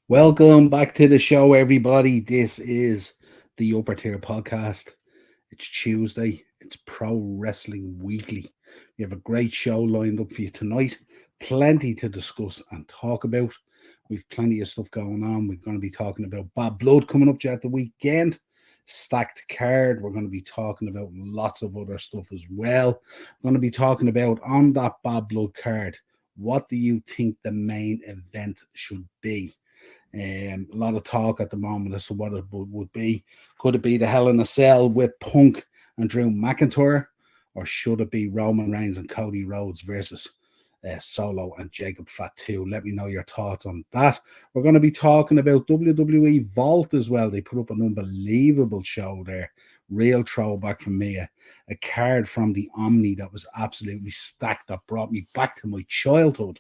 Welcome back to the show, everybody. This is the Upper Tier Podcast. It's Tuesday. It's Pro Wrestling Weekly. We have a great show lined up for you tonight. Plenty to discuss and talk about. We've plenty of stuff going on. We're going to be talking about Bad Blood coming up at the weekend. Stacked card. We're going to be talking about lots of other stuff as well. We're going to be talking about on that Bad Blood card. What do you think the main event should be? A lot of talk at the moment as to what it would be. Could it be the Hell in a Cell with Punk and Drew McIntyre? Or should it be Roman Reigns and Cody Rhodes versus Solo and Jacob Fatu? Let me know your thoughts on that. We're going to be talking about WWE Vault as well. They put up an unbelievable show there. Real throwback from me. A card from the Omni that was absolutely stacked, that brought me back to my childhood.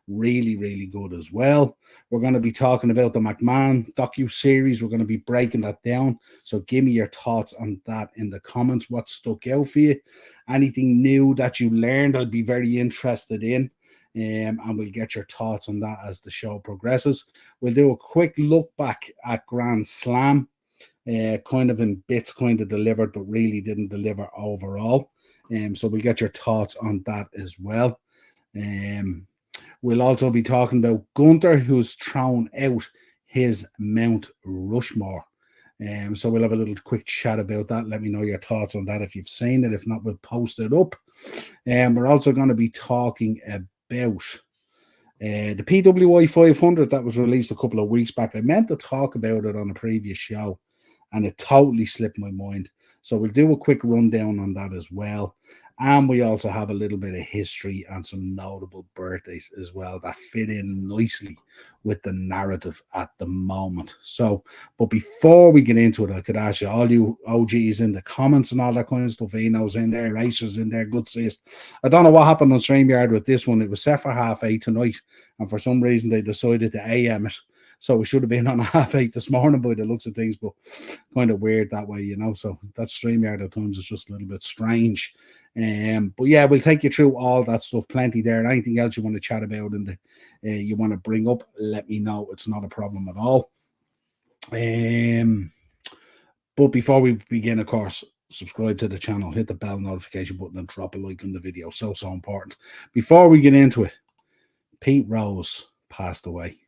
Really, really good as well. We're going to be talking about the McMahon Docuseries. We're going to be breaking that down. So give me your thoughts on that in the comments. What stuck out for you? Anything new that you learned, I'd be very interested in. And we'll get your thoughts on that as the show progresses. We'll do a quick look back at Grand Slam. Kind of in bits, kind of delivered, but really didn't deliver overall. So we'll get your thoughts on that as well. We'll also be talking about Gunther, who's thrown out his Mount Rushmore. So we'll have a little quick chat about that. Let me know your thoughts on that if you've seen it. If not, we'll post it up. We're also going to be talking about the PWI 500 that was released a couple of weeks back. I meant to talk about it on a previous show, and it totally slipped my mind. So we'll do a quick rundown on that as well. And we also have a little bit of history and some notable birthdays as well that fit in nicely with the narrative at the moment. So, but before we get into it, I could ask you, all you OGs in the comments and all that kind of stuff, Eno's in there, Racers in there, good sis. I don't know what happened on StreamYard with this one. It was set for 8:30 tonight, and for some reason they decided to AM it. So it should have been on 8:30 this morning by the looks of things, but kind of weird that way, you know. So that StreamYard at times is just a little bit strange. But yeah, we'll take you through all that stuff, plenty there. Anything else you want to chat about and you want to bring up, let me know. It's not a problem at all. But before we begin, of course, subscribe to the channel, hit the bell notification button, and drop a like on the video. So important. Before we get into it, Pete Rose passed away.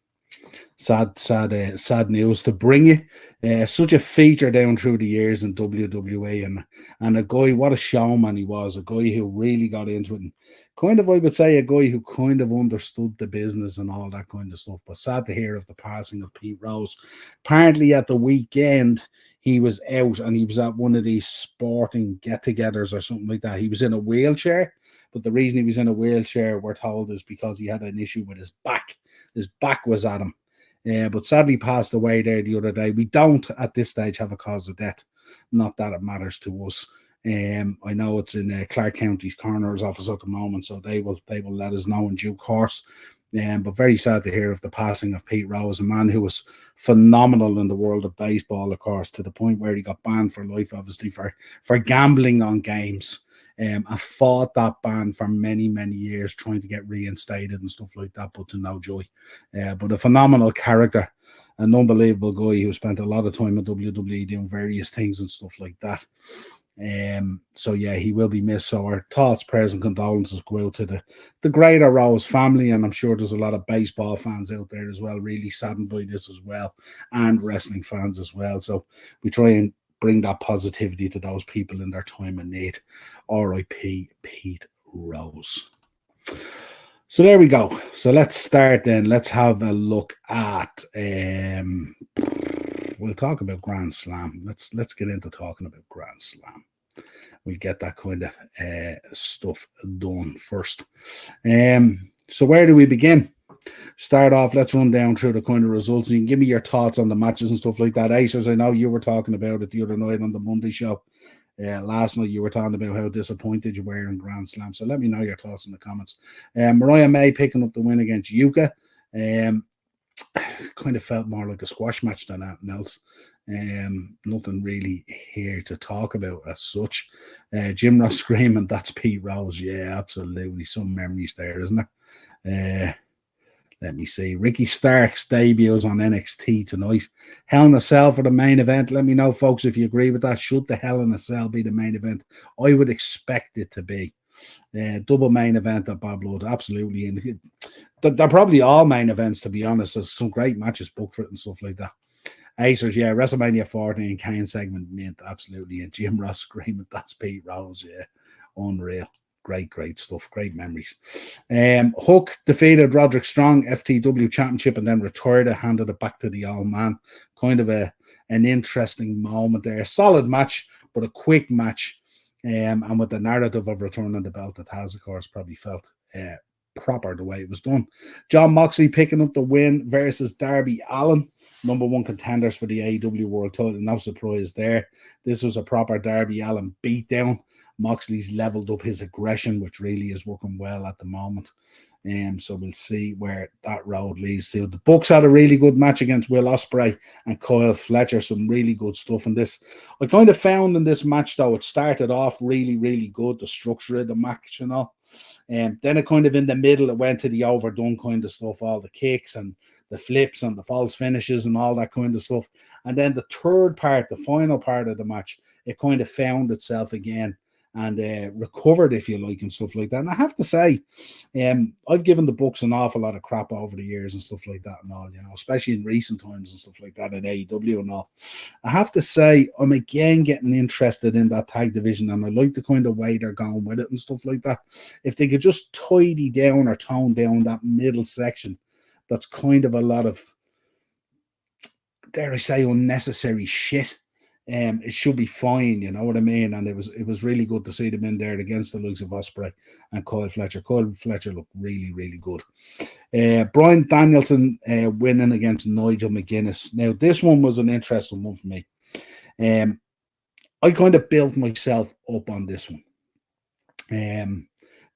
Sad news to bring you. Such a feature down through the years in WWE, and a guy, what a showman he was, a guy who really got into it, and kind of, I would say, a guy who kind of understood the business and all that kind of stuff. But sad to hear of the passing of Pete Rose. Apparently at the weekend he was out, and he was at one of these sporting get-togethers or something like that. He was in a wheelchair, but the reason he was in a wheelchair, we're told, is because he had an issue with his back. His back was at him. But sadly passed away there the other day. We don't at this stage have a cause of death. Not that it matters to us. I know it's in Clark County's coroner's office at the moment, so they will let us know in due course. But very sad to hear of the passing of Pete Rose, a man who was phenomenal in the world of baseball, of course, to the point where he got banned for life, obviously, for gambling on games. I fought that ban for many, many years, trying to get reinstated and stuff like that, but to no joy. But a phenomenal character, an unbelievable guy who spent a lot of time at WWE doing various things and stuff like that. So yeah, he will be missed. So our thoughts, prayers, and condolences go out to the greater Rose family, and I'm sure there's a lot of baseball fans out there as well, really saddened by this as well, and wrestling fans as well. So we try and bring that positivity to those people in their time of need. R.I.P. Pete Rose. So there we go. So let's start then. Let's have a look at. We'll talk about Grand Slam. Let's get into talking about Grand Slam. We'll get that kind of stuff done first. So where do we begin? Start off, let's run down through the kind of results. You can give me your thoughts on the matches and stuff like that. Acers, I know you were talking about it the other night on the Monday show. Last night you were talking about how disappointed you were in Grand Slam. So let me know your thoughts in the comments. Mariah May picking up the win against Yuka. Kind of felt more like a squash match than anything else. Nothing really here to talk about as such. Jim Ross screaming, "That's Pete Rose." Yeah, absolutely. Some memories there, isn't there? Let me see. Ricky Starks debuts on NXT tonight. Hell in a Cell for the main event. Let me know, folks, if you agree with that. Should the Hell in a Cell be the main event? I would expect it to be. Double main event at Bob Blood, absolutely. And they're probably all main events, to be honest. There's some great matches booked for it and stuff like that. Acers, yeah, WrestleMania 14, Kane segment mint, absolutely. And Jim Ross screaming, that's Pete Rose, yeah. Unreal. Great stuff. Great memories. Hook defeated Roderick Strong, FTW Championship, and then retired it, handed it back to the old man. Kind of an interesting moment there. Solid match, but a quick match. And with the narrative of returning the belt that has, of course, probably felt proper the way it was done. John Moxley picking up the win versus Darby Allin, #1 contenders for the AEW World Title. No surprise there. This was a proper Darby Allin beatdown. Moxley's leveled up his aggression, which really is working well at the moment. So we'll see where that road leads to. The Bucks had a really good match against Will Ospreay and Kyle Fletcher. Some really good stuff in this. I kind of found in this match, though, it started off really good, the structure of the match, you know. Then it kind of in the middle, it went to the overdone kind of stuff, all the kicks and the flips and the false finishes and all that kind of stuff. And then the third part, the final part of the match, it kind of found itself again and recovered, if you like, and stuff like that. And I have to say, I've given the Bucks an awful lot of crap over the years and stuff like that and all, you know, especially in recent times and stuff like that at AEW and all. I have to say, I'm again getting interested in that tag division, and I like the kind of way they're going with it and stuff like that. If they could just tidy down or tone down that middle section, that's kind of a lot of, dare I say, unnecessary shit. It should be fine, you know what I mean? And it was really good to see them in there against the likes of Ospreay and Kyle Fletcher. Kyle Fletcher looked really good. Bryan Danielson winning against Nigel McGuinness. Now, this one was an interesting one for me. I kind of built myself up on this one.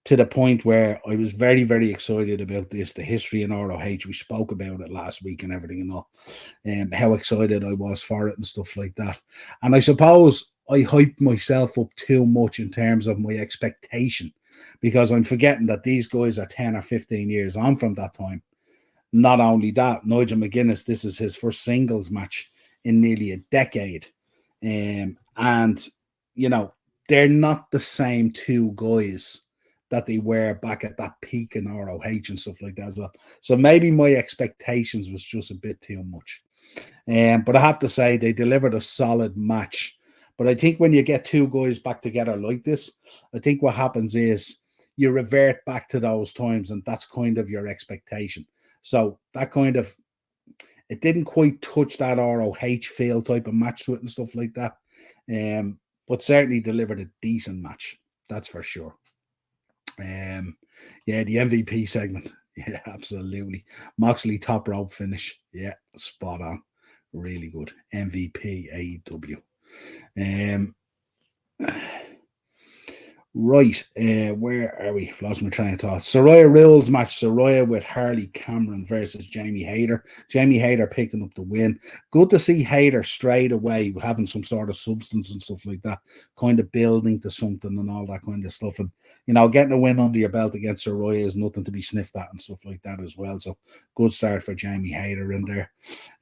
To the point where I was very excited about this, the history in ROH. We spoke about it last week and everything and all, how excited I was for it and stuff like that. And I suppose I hyped myself up too much in terms of my expectation, because I'm forgetting that these guys are 10 or 15 years on from that time. Not only that, Nigel McGuinness, this is his first singles match in nearly a decade. And, you know, they're not the same two guys that they were back at that peak in ROH and stuff like that as well. So maybe my expectations was just a bit too much. But I have to say, they delivered a solid match. But I think when you get two guys back together like this, I think what happens is you revert back to those times, and that's kind of your expectation. So that kind of, it didn't quite touch that ROH feel type of match to it and stuff like that. But certainly delivered a decent match. That's for sure. Yeah, the MVP segment. Yeah, absolutely. Moxley top rope finish. Yeah, spot on. Really good. MVP AEW. Right, where are we? Lost my train of thought. Saraya Rules match. Saraya with Harley Cameron versus Jamie Hayter. Jamie Hayter picking up the win. Good to see Hayter straight away having some sort of substance and stuff like that, kind of building to something and all that kind of stuff. And, you know, getting a win under your belt against Saraya is nothing to be sniffed at and stuff like that as well. So good start for Jamie Hayter in there.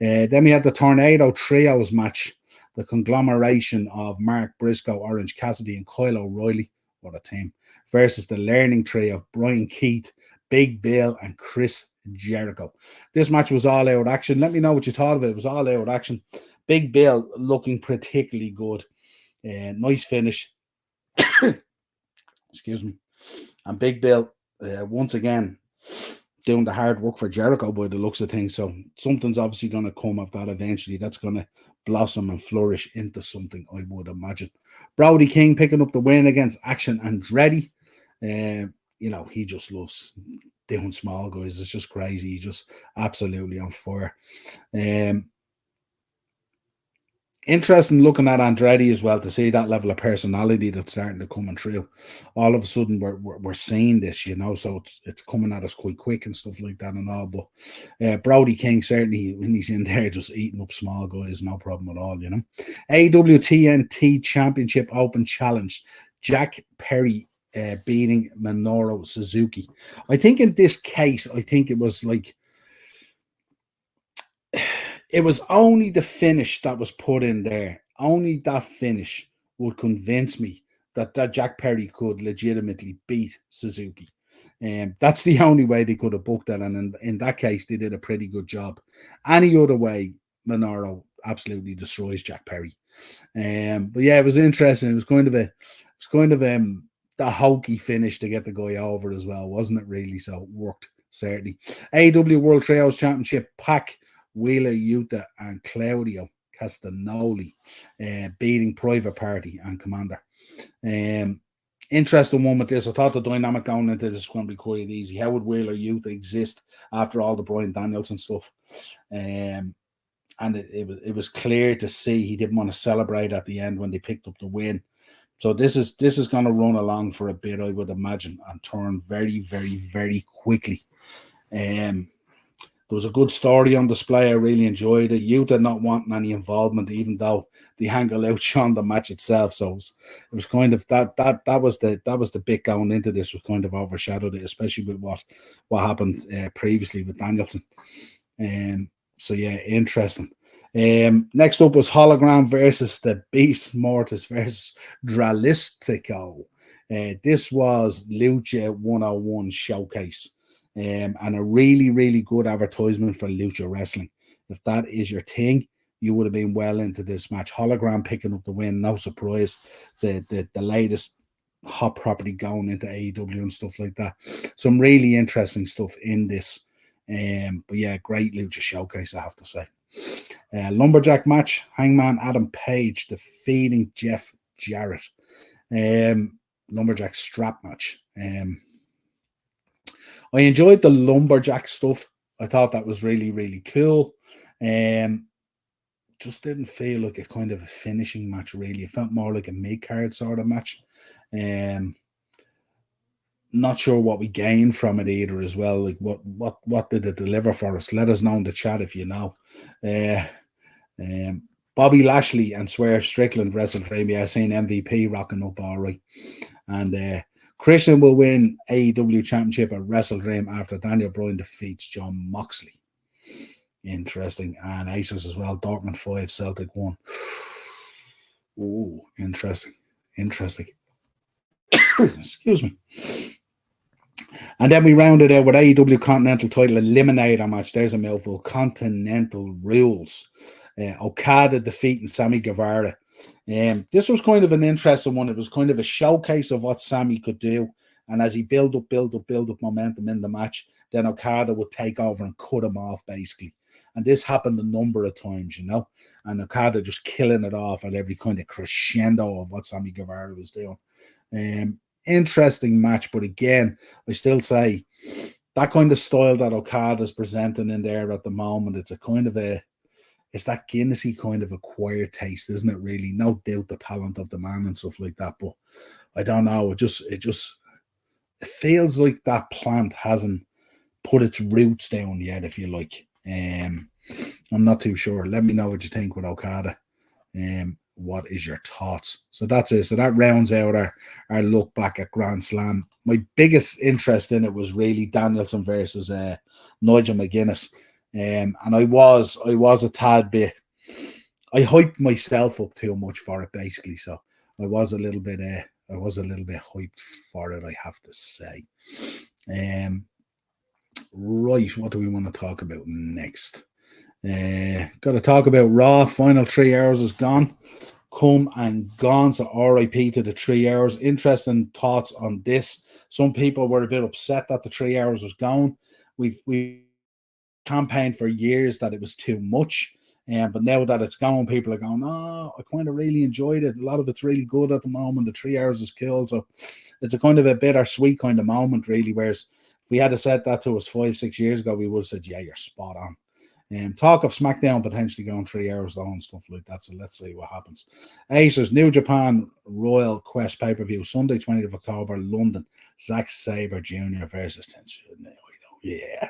Then we had the Tornado Trios match, the conglomeration of Mark Briscoe, Orange Cassidy, and Kyle O'Reilly. What a team. Versus the learning tree of Brian Keith, Big Bill, and Chris Jericho. This match was all out action. Let me know what you thought of it. It was all out action. Big Bill looking particularly good. Nice finish. Excuse me. And Big Bill, once again, doing the hard work for Jericho by the looks of things. So something's obviously going to come of that eventually. That's going to blossom and flourish into something, I would imagine. Brody King picking up the win against Action Andretti. You know, he just loves doing small guys. It's just crazy. He's just absolutely on fire. Interesting looking at Andretti as well, to see that level of personality that's starting to come through. All of a sudden, we're seeing this, you know, so it's coming at us quite quick and stuff like that and all. But Brody King, certainly, when he's in there, just eating up small guys, no problem at all, you know. AWTNT Championship Open Challenge. Jack Perry beating Minoru Suzuki. I think in this case, I think it was like it was only the finish that was put in there. Only that finish would convince me that Jack Perry could legitimately beat Suzuki. That's the only way they could have booked it, and in that case, they did a pretty good job. Any other way, Minoru absolutely destroys Jack Perry. But yeah, it was interesting. It was kind of the hokey finish to get the guy over as well, wasn't it? Really, so it worked certainly. AEW World Trios Championship: Pac, Wheeler Yuta, and Claudio Castagnoli beating Private Party and Commander. Interesting one with this. I thought the dynamic going into this was going to be quite easy. How would Wheeler Yuta exist after all the Bryan Danielson stuff? And it was clear to see he didn't want to celebrate at the end when they picked up the win. So this is going to run along for a bit, I would imagine, and turn very, very, very quickly. There was a good story on display. I really enjoyed it. Yuta not wanting any involvement, even though the angle outshone the match itself. So it was kind of that was the bit going into this was kind of overshadowed it, especially with what happened previously with Danielson. So yeah, interesting. Next up was Hologram versus the Beast Mortis versus Dralistico. This was Lucha 101 showcase. And a really, really good advertisement for Lucha Wrestling. If that is your thing, you would have been well into this match. Hologram picking up the win, no surprise. The latest hot property going into AEW and stuff like that. Some really interesting stuff in this. But yeah, great Lucha showcase, I have to say. Lumberjack match, Hangman Adam Page defeating Jeff Jarrett. Lumberjack strap match. I enjoyed the lumberjack stuff. I thought that was really, really cool. Just didn't feel like a kind of a finishing match, really. It felt more like a mid-card sort of match. Not sure what we gained from it either as well. Like what did it deliver for us? Let us know in the chat if you know. Bobby Lashley and Swerve Strickland wrestled Maybe I seen MVP rocking up all right. And Christian will win AEW Championship at Wrestle Dream after Daniel Bryan defeats Jon Moxley. Interesting. And Aces as well. Dortmund 5, Celtic 1. Ooh, interesting. Excuse me. And then we rounded out with AEW Continental title eliminator match. There's a mouthful. Continental Rules. Okada defeating Sammy Guevara. This was kind of an interesting one. It was kind of a showcase of what Sammy could do. And as he build up momentum in the match, then Okada would take over and cut him off, basically. And this happened a number of times, you know. And Okada just killing it off at every kind of crescendo of what Sammy Guevara was doing. Interesting match, but again, I still say that kind of style that Okada's presenting in there at the moment, it's that Guinnessy kind of acquired taste, isn't it? Really, no doubt the talent of the man and stuff like that, but I don't know. It feels like that plant hasn't put its roots down yet, if you like. I'm not too sure. Let me know what you think with Okada. What is your thoughts? So that's it. So that rounds out our look back at Grand Slam. My biggest interest in it was really Danielson versus Nigel McGuinness. And I was a tad bit. I hyped myself up too much for it, basically. So I was a little bit hyped for it, I have to say. Right, what do we want to talk about next? Got to talk about Raw. Final 3 hours is gone. Come and gone. So RIP to the 3 hours. Interesting thoughts on this. Some people were a bit upset that the 3 hours was gone. We've campaigned for years that it was too much. But now that it's gone, people are going, oh, I kind of really enjoyed it. A lot of it's really good at the moment. The 3 hours is cool. So it's a kind of a bittersweet kind of moment, really. Whereas if we had said that to us 5-6 years ago, we would have said, yeah, you're spot on. Talk of SmackDown potentially going 3 hours long and stuff like that. So let's see what happens. Aces, New Japan Royal Quest pay-per-view, Sunday, 20th of October, London. Zack Sabre Jr. versus Tetsuya Naito. Yeah.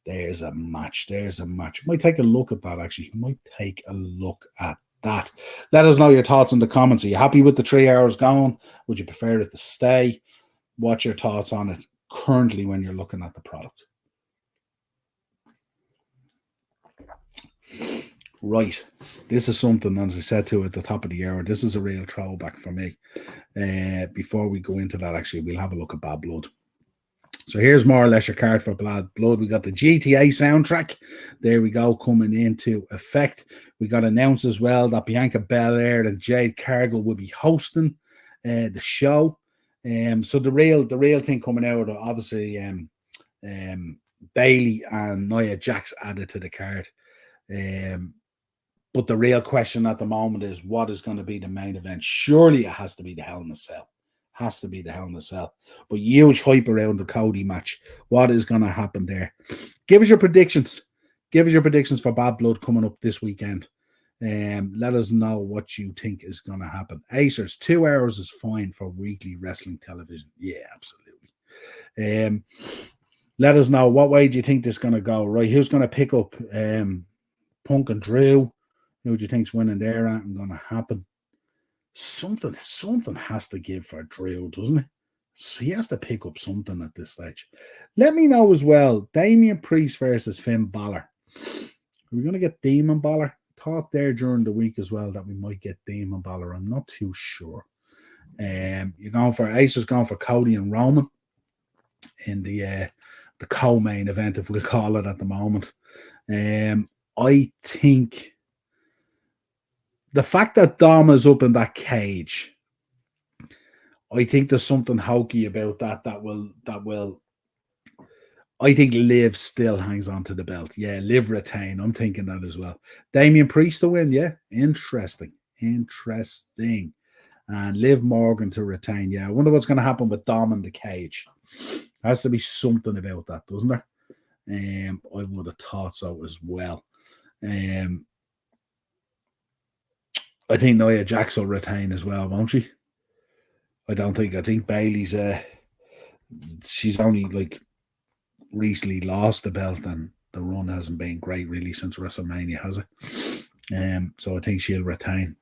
There's a match. Might take a look at that, actually. Let us know your thoughts in the comments. Are you happy with the 3 hours going? Would you prefer it to stay? What's your thoughts on it currently when you're looking at the product? Right. This is something, as I said to at the top of the hour, this is a real throwback for me. Before we go into that, actually, we'll have a look at Bad Blood. So here's more or less your card for Bad Blood. We got the GTA soundtrack. There we go, coming into effect. We got announced as well that Bianca Belair and Jade Cargill will be hosting the show. So the real thing coming out, obviously, Bailey and Nia Jax added to the card. But the real question at the moment is, what is going to be the main event? Surely it has to be the Hell in a Cell. Has to be the Hell in a Cell. But huge hype around the Cody match. What is going to happen there? Give us your predictions. Give us your predictions for Bad Blood coming up this weekend. Let us know what you think is going to happen. Acers, 2 hours is fine for weekly wrestling television. Yeah, absolutely. Let us know, what way do you think this is going to go? Right, who's going to pick up Punk and Drew? Who do you think's winning there and going to happen? Something has to give for Drew, doesn't it? So he has to pick up something at this stage. Let me know as well. Damian Priest versus Finn Balor. Are we going to get Demon Balor? Talk there during the week as well that we might get Demon Balor. I'm not too sure. You're going for Ace is going for Cody and Roman in the co-main event, if we call it at the moment. I think the fact that Dom is up in that cage, I think there's something hokey about that will I think Liv still hangs on to the belt. Yeah, Liv retain. I'm thinking that as well. Damian Priest to win, yeah. Interesting. And Liv Morgan to retain. Yeah, I wonder what's going to happen with Dom in the cage. There has to be something about that, doesn't there? I would have thought so as well. I think Nia Jax will retain as well, won't she? I think Bailey's she's only like recently lost the belt, and the run hasn't been great really since WrestleMania, has it? So I think she'll retain.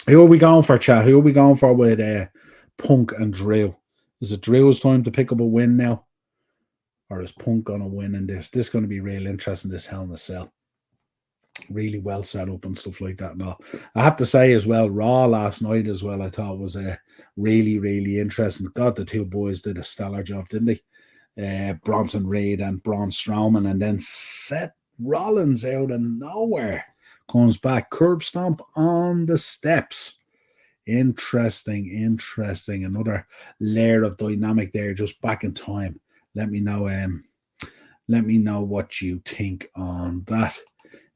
Who are we going for, chat? Who are we going for with Punk and Drew? Is it Drew's time to pick up a win now? Or is Punk going to win in this? This is going to be real interesting, this Hell in a Cell. Really well set up and stuff like that. And all. I have to say as well, Raw last night as well, I thought was really, really interesting. God, the two boys did a stellar job, didn't they? Bronson Reed and Braun Strowman, and then Seth Rollins out of nowhere comes back, curb stomp on the steps. Interesting. Another layer of dynamic there, just back in time. Let me know what you think on that.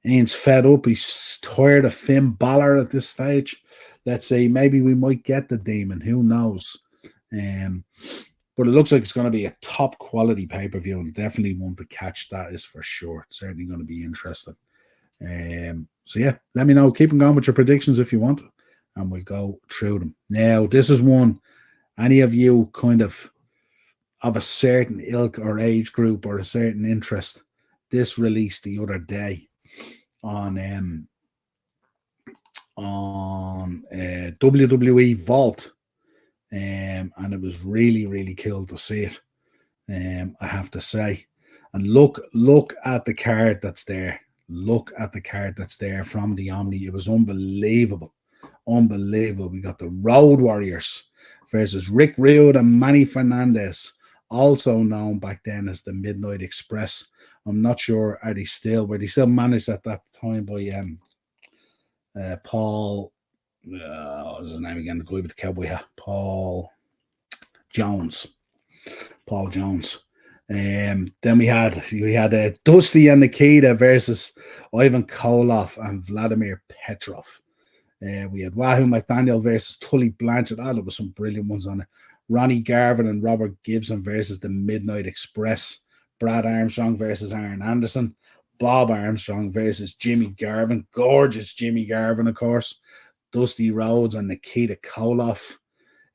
Ian's fed up. He's tired of Finn Balor at this stage. Let's say maybe we might get the Demon. Who knows? But it looks like it's going to be a top quality pay-per-view, and definitely one to catch, that is for sure. It's certainly going to be interesting. So yeah, let me know. Keep on going with your predictions if you want, and we'll go through them. Now, this is one, any of you kind of a certain ilk or age group or a certain interest, this released the other day on WWE Vault. And it was really, really cool to see it. I have to say. And look at the card that's there. Look at the card that's there from the Omni. It was unbelievable. We got the Road Warriors versus Rick Rude and Manny Fernandez, also known back then as the Midnight Express. I'm not sure, were they still managed at that time by Paul, what was his name again? The guy with the cowboy hat. Paul Jones. Then we had Dusty and Nikita versus Ivan Koloff and Vladimir Petrov. We had Wahoo McDaniel versus Tully Blanchard. There was some brilliant ones on it. Ronnie Garvin and Robert Gibson versus the Midnight Express. Brad Armstrong versus Aaron Anderson. Bob Armstrong versus Jimmy Garvin. Gorgeous Jimmy Garvin, of course. Dusty Rhodes and Nikita Koloff.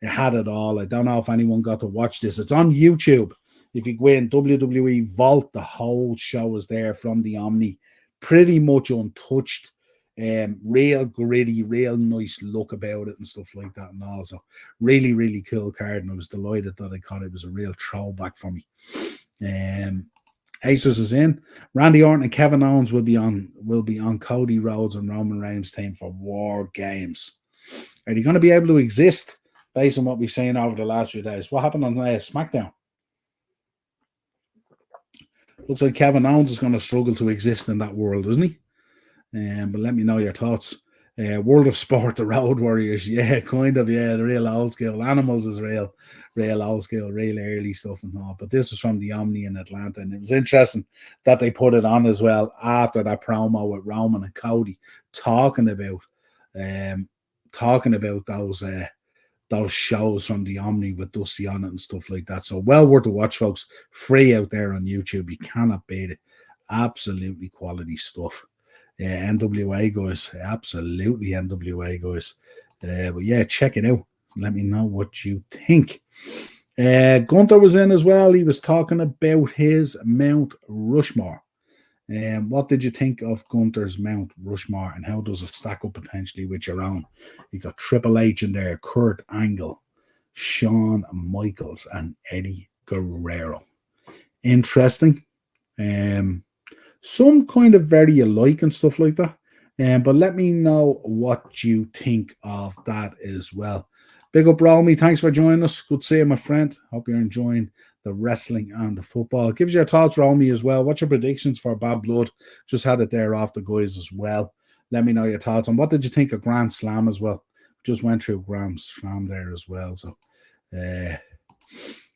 It had it all. I don't know if anyone got to watch this. It's on YouTube. If you go in WWE Vault, the whole show is there from the Omni. Pretty much untouched. Real gritty, real nice look about it and stuff like that. And also really, really cool card. And I was delighted that I caught it. It was a real throwback for me. Aces is in. Randy Orton and Kevin Owens will be on will be on Cody Rhodes and Roman Reigns' team for War Games. Are they going to be able to exist based on what we've seen over the last few days? What happened on SmackDown? Looks like Kevin Owens is going to struggle to exist in that world, isn't he? But let me know your thoughts. World of Sport, the Road Warriors, yeah, kind of, yeah, the real old school. Animals is real old school, real early stuff and all. But this was from the Omni in Atlanta, and it was interesting that they put it on as well after that promo with Roman and Cody talking about those shows from the Omni with Dusty on it and stuff like that. So well worth a watch, folks. Free out there on YouTube. You cannot beat it. Absolutely quality stuff. Yeah, NWA guys, absolutely NWA guys. But yeah, check it out. Let me know what you think. Gunther was in as well. He was talking about his Mount Rushmore. What did you think of Gunther's Mount Rushmore, and how does it stack up potentially with your own? You got Triple H in there, Kurt Angle, Shawn Michaels, and Eddie Guerrero. Interesting. Some kind of very alike and stuff like that. But let me know what you think of that as well. Big up, Romy. Thanks for joining us. Good to see you, my friend. Hope you're enjoying the wrestling and the football. Give us your thoughts, Romy, as well. What's your predictions for Bad Blood? Just had it there off the guys as well. Let me know your thoughts. And what did you think of Grand Slam as well? Just went through Grand Slam there as well. So,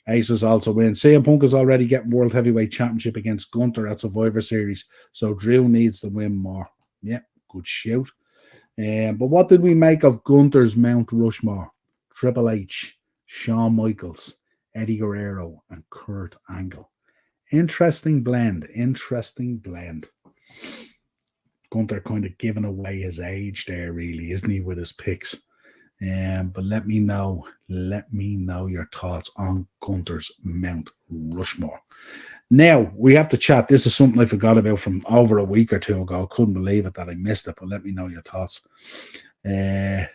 Aces also win. CM Punk is already getting World Heavyweight Championship against Gunther at Survivor Series. So Drew needs to win more. Yeah, good shout. But what did we make of Gunther's Mount Rushmore? Triple H, Shawn Michaels, Eddie Guerrero, and Kurt Angle. Interesting blend. Gunther kind of giving away his age there, really, isn't he, with his picks? But let me know your thoughts on Gunther's Mount Rushmore. Now, we have to chat. This is something I forgot about from over a week or two ago. I couldn't believe it that I missed it, but let me know your thoughts. It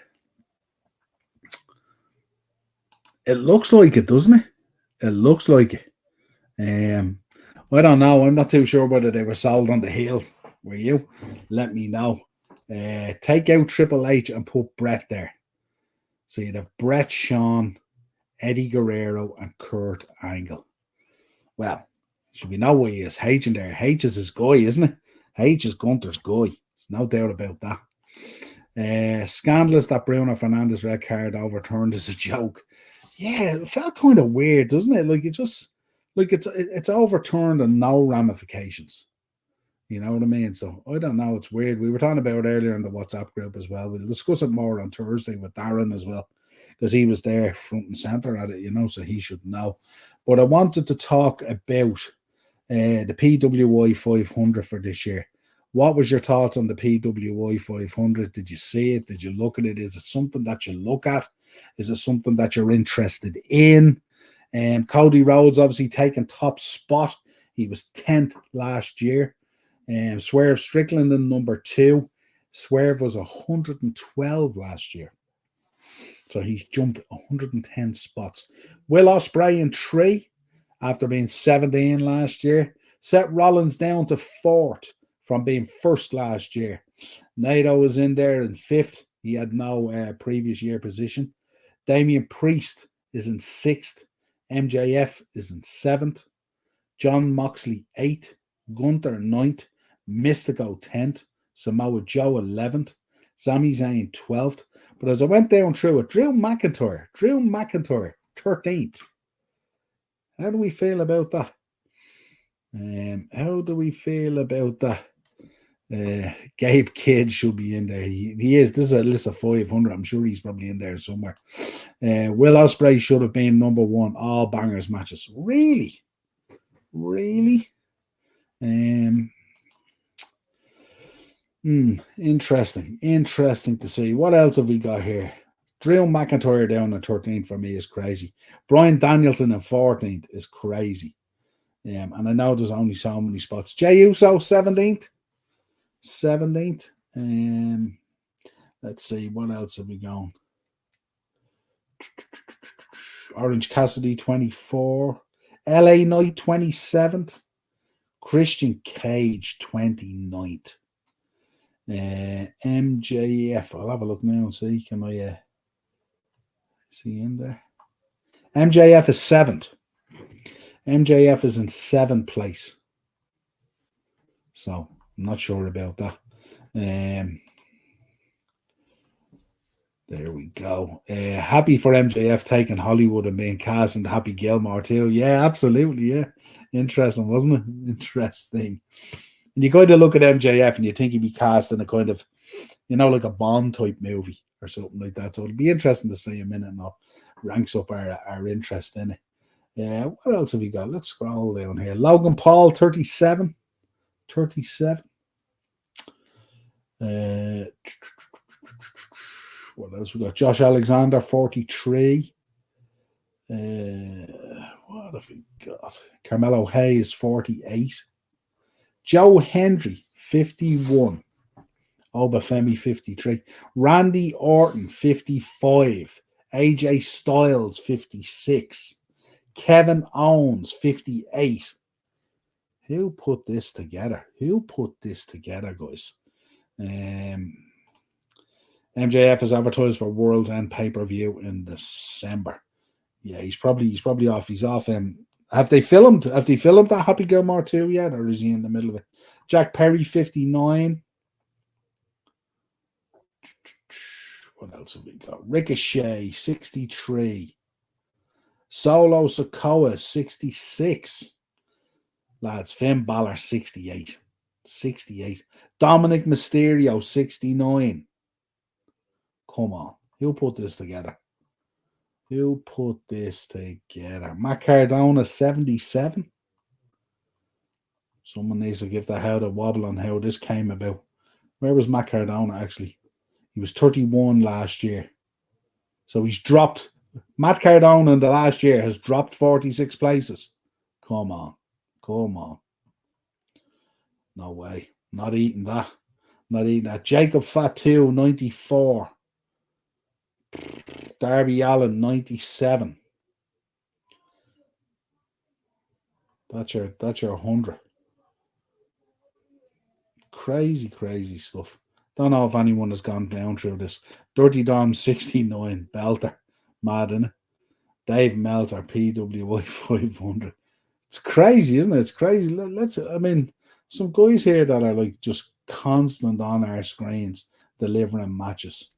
looks like it, doesn't it? It looks like it. I don't know. I'm not too sure whether they were sold on the heel. Were you? Let me know. Take out Triple H and put Brett there. So you'd have Brett, Shawn, Eddie Guerrero, and Kurt Angle. Well, should we know what he is? H in there. H is his guy, isn't it? H is Gunther's guy. There's no doubt about that. Scandalous that Bruno Fernandes red card overturned as a joke. Yeah, it felt kind of weird, doesn't it? Like it's overturned and no ramifications. You know what I mean? So I don't know. It's weird. We were talking about it earlier in the WhatsApp group as well. We'll discuss it more on Thursday with Darren as well, because he was there front and center at it, so he should know. But I wanted to talk about the PWI 500 for this year. What was your thoughts on the PWI 500? Did you see it? Did you look at it? Is it something that you look at? Is it something that you're interested in? Cody Rhodes obviously taking top spot. He was 10th last year. Swerve Strickland in number 2. Swerve was 112 last year. So he's jumped 110 spots. Will Ospreay in 3 after being 17 last year. Seth Rollins down to 4th from being 1st last year. Naito was in there in 5th. He had no previous year position. Damian Priest is in 6th. MJF is in 7th. John Moxley 8th. Gunther 9th. Mystico 10th. Samoa Joe 11th. Sami Zayn 12th. But as I went down through it, Drew McIntyre 13th. How do we feel about that? Gabe Kidd should be in there. He is. This is a list of 500. I'm sure he's probably in there somewhere. Will Ospreay should have been number 1. All bangers matches. Really? Interesting to see. What else have we got here? Drew McIntyre down at 13th for me is crazy. Bryan Danielson at 14th is crazy. And I know there's only so many spots. Jey Uso 17th. Let's see, what else have we gone? Orange Cassidy 24. LA Knight 27th. Christian Cage 29th. MJF. I'll have a look now and see. Can I see in there? MJF is 7th. MJF is in 7th place. So I'm not sure about that. There we go. Happy for MJF taking Hollywood and being cast into Happy Gilmore too. Yeah, absolutely. Yeah. Interesting, wasn't it? Interesting. And you kind of look at MJF and you think he'd be cast in a kind of, like a Bond type movie or something like that. So it'll be interesting to see him in it and all. Ranks up our interest in it. Yeah, what else have we got? Let's scroll down here. Logan Paul, 37. 37. What else we got? Josh Alexander, 43. What have we got? Carmelo Hayes, 48. Joe Hendry, 51. Obafemi, 53. Randy Orton, 55. AJ Styles, 56. Kevin Owens, 58. Who put this together? Guys? MJF is advertised for World's End pay-per-view in December. Yeah, he's probably off. He's off. Have they filmed that Happy Gilmore 2 yet, or is he in the middle of it? Jack Perry, 59. What else have we got? Ricochet, 63. Solo Sikoa, 66. Lads, Finn Balor, 68. 68. Dominic Mysterio, 69. Come on. Who put this together? Matt Cardona, 77. Someone needs to give the head a wobble on how this came about. Where was Matt Cardona, actually? He was 31 last year. So he's dropped. Matt Cardona in the last year has dropped 46 places. Come on. No way. Not eating that. Jacob Fatu, 94. Darby Allin, 97. That's your 100. Crazy stuff. Don't know if anyone has gone down through this. Dirty Dom, 69. Belter. Mad, innit? Dave Meltzer, PWI, 500. It's crazy, isn't it? It's crazy. Some guys here that are like just constant on our screens delivering matches.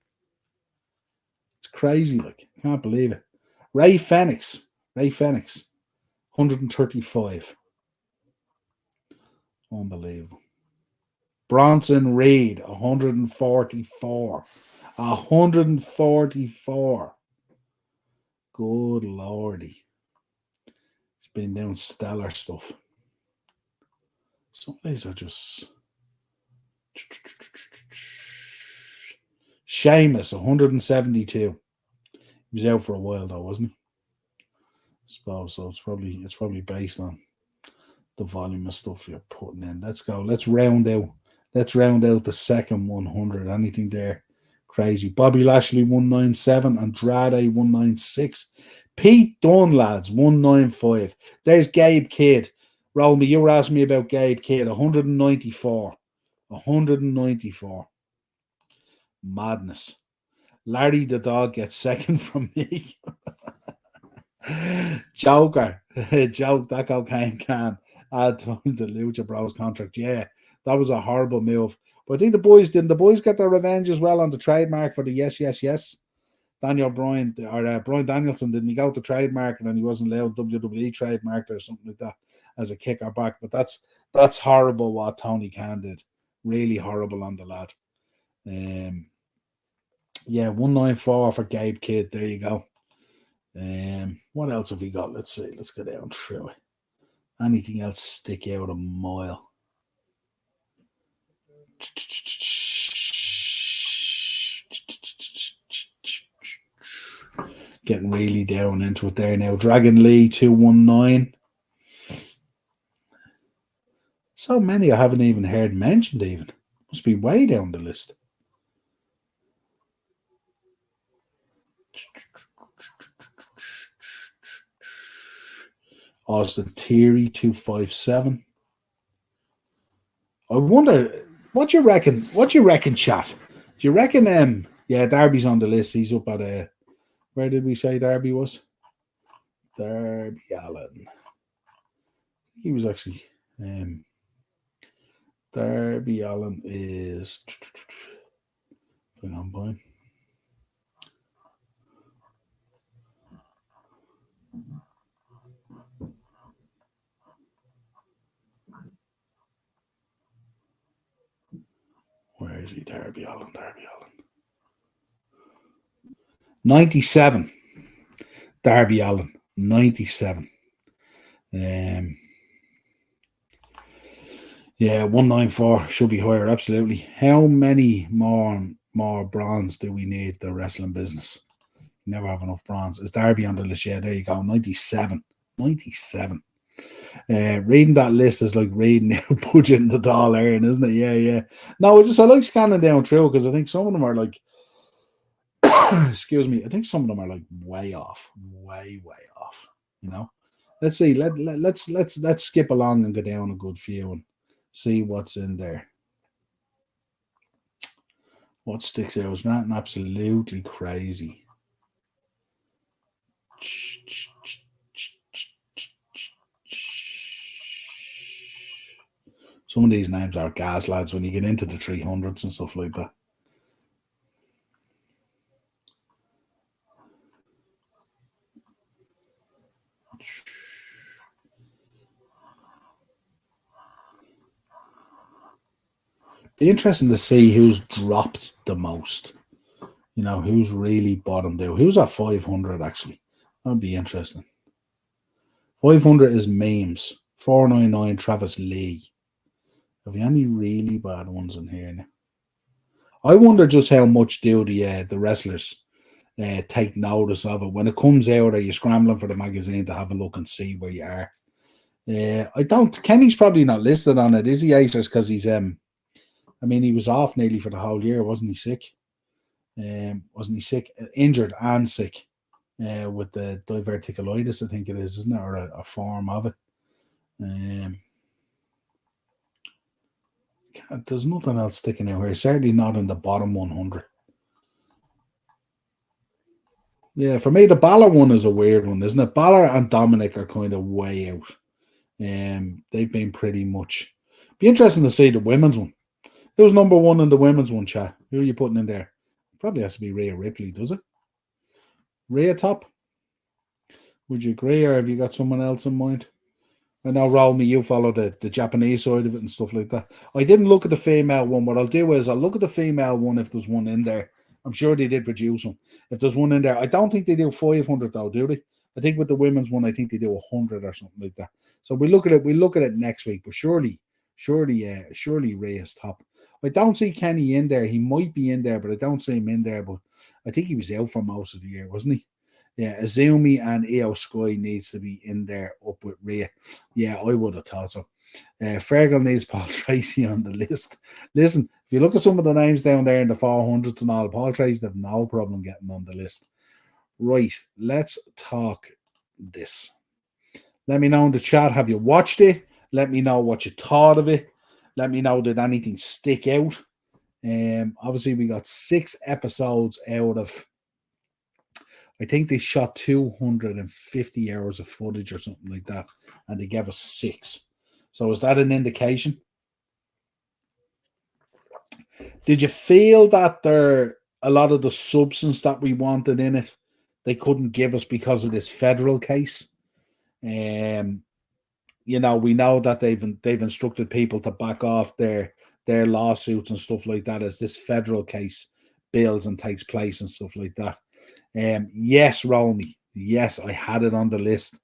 It's crazy, like, can't believe it. Ray Fenix, 135. Unbelievable. Bronson Reed, 144. 144. Good lordy. He's been doing stellar stuff. Some days are just... Sheamus, 172. He was out for a while though, wasn't he? I suppose so. It's probably based on the volume of stuff you're putting in. Let's go. Let's round out the second 100. Anything there crazy? Bobby Lashley, 197. Andrade, 196. Pete Dunne, lads, 195. There's Gabe Kidd. Roll me. You were asking me about Gabe Kidd, 194. 194. Madness. Larry the dog gets second from me. Joker. Joke that cocaine can add to the Lucha Bros contract. Yeah, that was a horrible move. But I think the boys get their revenge as well on the trademark for the yes. Daniel Bryan or Bryan Danielson, didn't he go to trademark and then he wasn't allowed WWE trademark or something like that as a kicker back. But that's horrible what Tony Khan did. Really horrible on the lad. Yeah, 194 for Gabe Kidd. There you go. What else have we got? Let's see. Let's go down through it. Anything else stick out a mile? Getting really down into it there now. Dragon Lee, 219. So many I haven't even heard mentioned even. Must be way down the list. Austin Theory, 257. I wonder, What you reckon? What you reckon, chat? Do you reckon? Yeah, Darby's on the list. He's up at where did we say Darby was? Darby Allen. He was actually Darby Allen is. Hang on, boy. Where is he? Darby Allen. 97. Darby Allen. 97. Yeah, 194 should be higher, absolutely. How many more bronze do we need the wrestling business? Never have enough bronze. Is Darby on the list? Yeah, there you go. 97. 97. Reading that list is like reading our budget in the dollar, isn't it? Yeah. No, I like scanning down through because I think some of them are like excuse me, I think some of them are like way off. Way off. You know? Let's see. Let's skip along and go down a good few and see what's in there. What sticks out? Is nothing absolutely crazy. Some of these names are gas, lads, when you get into the 300s and stuff like that. Be interesting to see who's dropped the most. You know, who's really bottomed out. Who's at 500, actually? That'd be interesting. 500 is memes. 499, Travis Lee. Have you any really bad ones in here now? I wonder just how much do the wrestlers take notice of it. When it comes out, are you scrambling for the magazine to have a look and see where you are? I don't. Kenny's probably not listed on it, is he, Acers? Because he's I mean, he was off nearly for the whole year, wasn't he? Sick? Wasn't he sick? Injured and sick with the diverticulitis, I think it is, isn't it, or a form of it? There's nothing else sticking out here. Certainly not in the bottom 100. Yeah, for me, the Balor one is a weird one, isn't it? Balor and Dominic are kind of way out. They've been pretty much. Be interesting to see the women's one. Who's number one in the women's one, chat? Who are you putting in there? Probably has to be Rhea Ripley, does it? Rhea top? Would you agree, or have you got someone else in mind? I know, Raul, you follow the Japanese side of it and stuff like that. I didn't look at the female one. What I'll do is I'll look at the female one if there's one in there. I'm sure they did produce one. If there's one in there, I don't think they do 500 though, do they? I think with the women's one, I think they do 100 or something like that. So we look at it. We look at it next week. But surely Rhea's top. I don't see Kenny in there. He might be in there, but I don't see him in there. But I think he was out for most of the year, wasn't he? Yeah, Azumi and Io Sky needs to be in there up with Rhea. Yeah, I would have thought so. Fergal needs Paul Tracy on the list. Listen, if you look at some of the names down there in the 400s and all, Paul Tracy have no problem getting on the list. Right, let's talk this. Let me know in the chat, have you watched it? Let me know what you thought of it. Let me know, did anything stick out? Obviously, we got 6 episodes out of, I think they shot 250 hours of footage or something like that, and they gave us 6. So is that an indication? Did you feel that a lot of the substance that we wanted in it, they couldn't give us because of this federal case? You know, we know that they've instructed people to back off their lawsuits and stuff like that as this federal case builds and takes place and stuff like that. Yes, Romy. Yes, I had it on the list.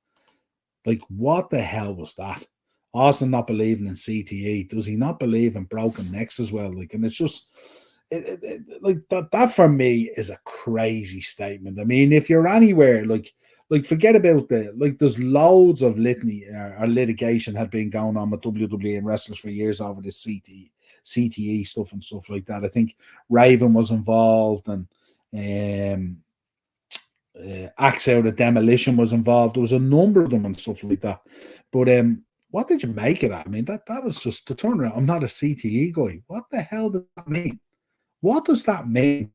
Like, what the hell was that? Austin not believing in CTE. Does he not believe in broken necks as well? Like, and it's just like that for me is a crazy statement. I mean, if you're anywhere, like forget about there's loads of litany or litigation had been going on with WWE and wrestlers for years over this CTE stuff and stuff like that. I think Raven was involved and Axe Out of Demolition was involved. There was a number of them and stuff like that. But what did you make of that? I mean, that was just the turnaround. I'm not a CTE guy. What the hell does that mean? What does that mean?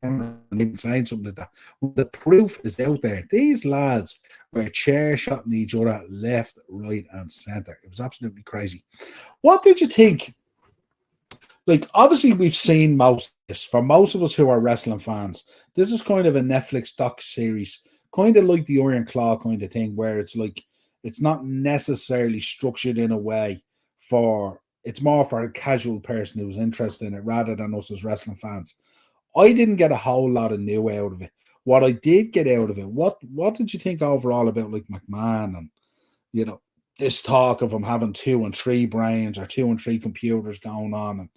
Even saying something like that. Well, the proof is out there. These lads were chair shotting each other left, right, and centre. It was absolutely crazy. What did you think? Like, obviously, we've seen most of this. For most of us who are wrestling fans, this is kind of a Netflix doc series, kind of like the Iron Claw kind of thing, where it's like it's not necessarily structured in a way for it's more for a casual person who's interested in it rather than us as wrestling fans. I didn't get a whole lot of new out of it. What I did get out of it, what did you think overall about like McMahon and you know this talk of him having 2 and 3 brains or 2 and 3 computers going on and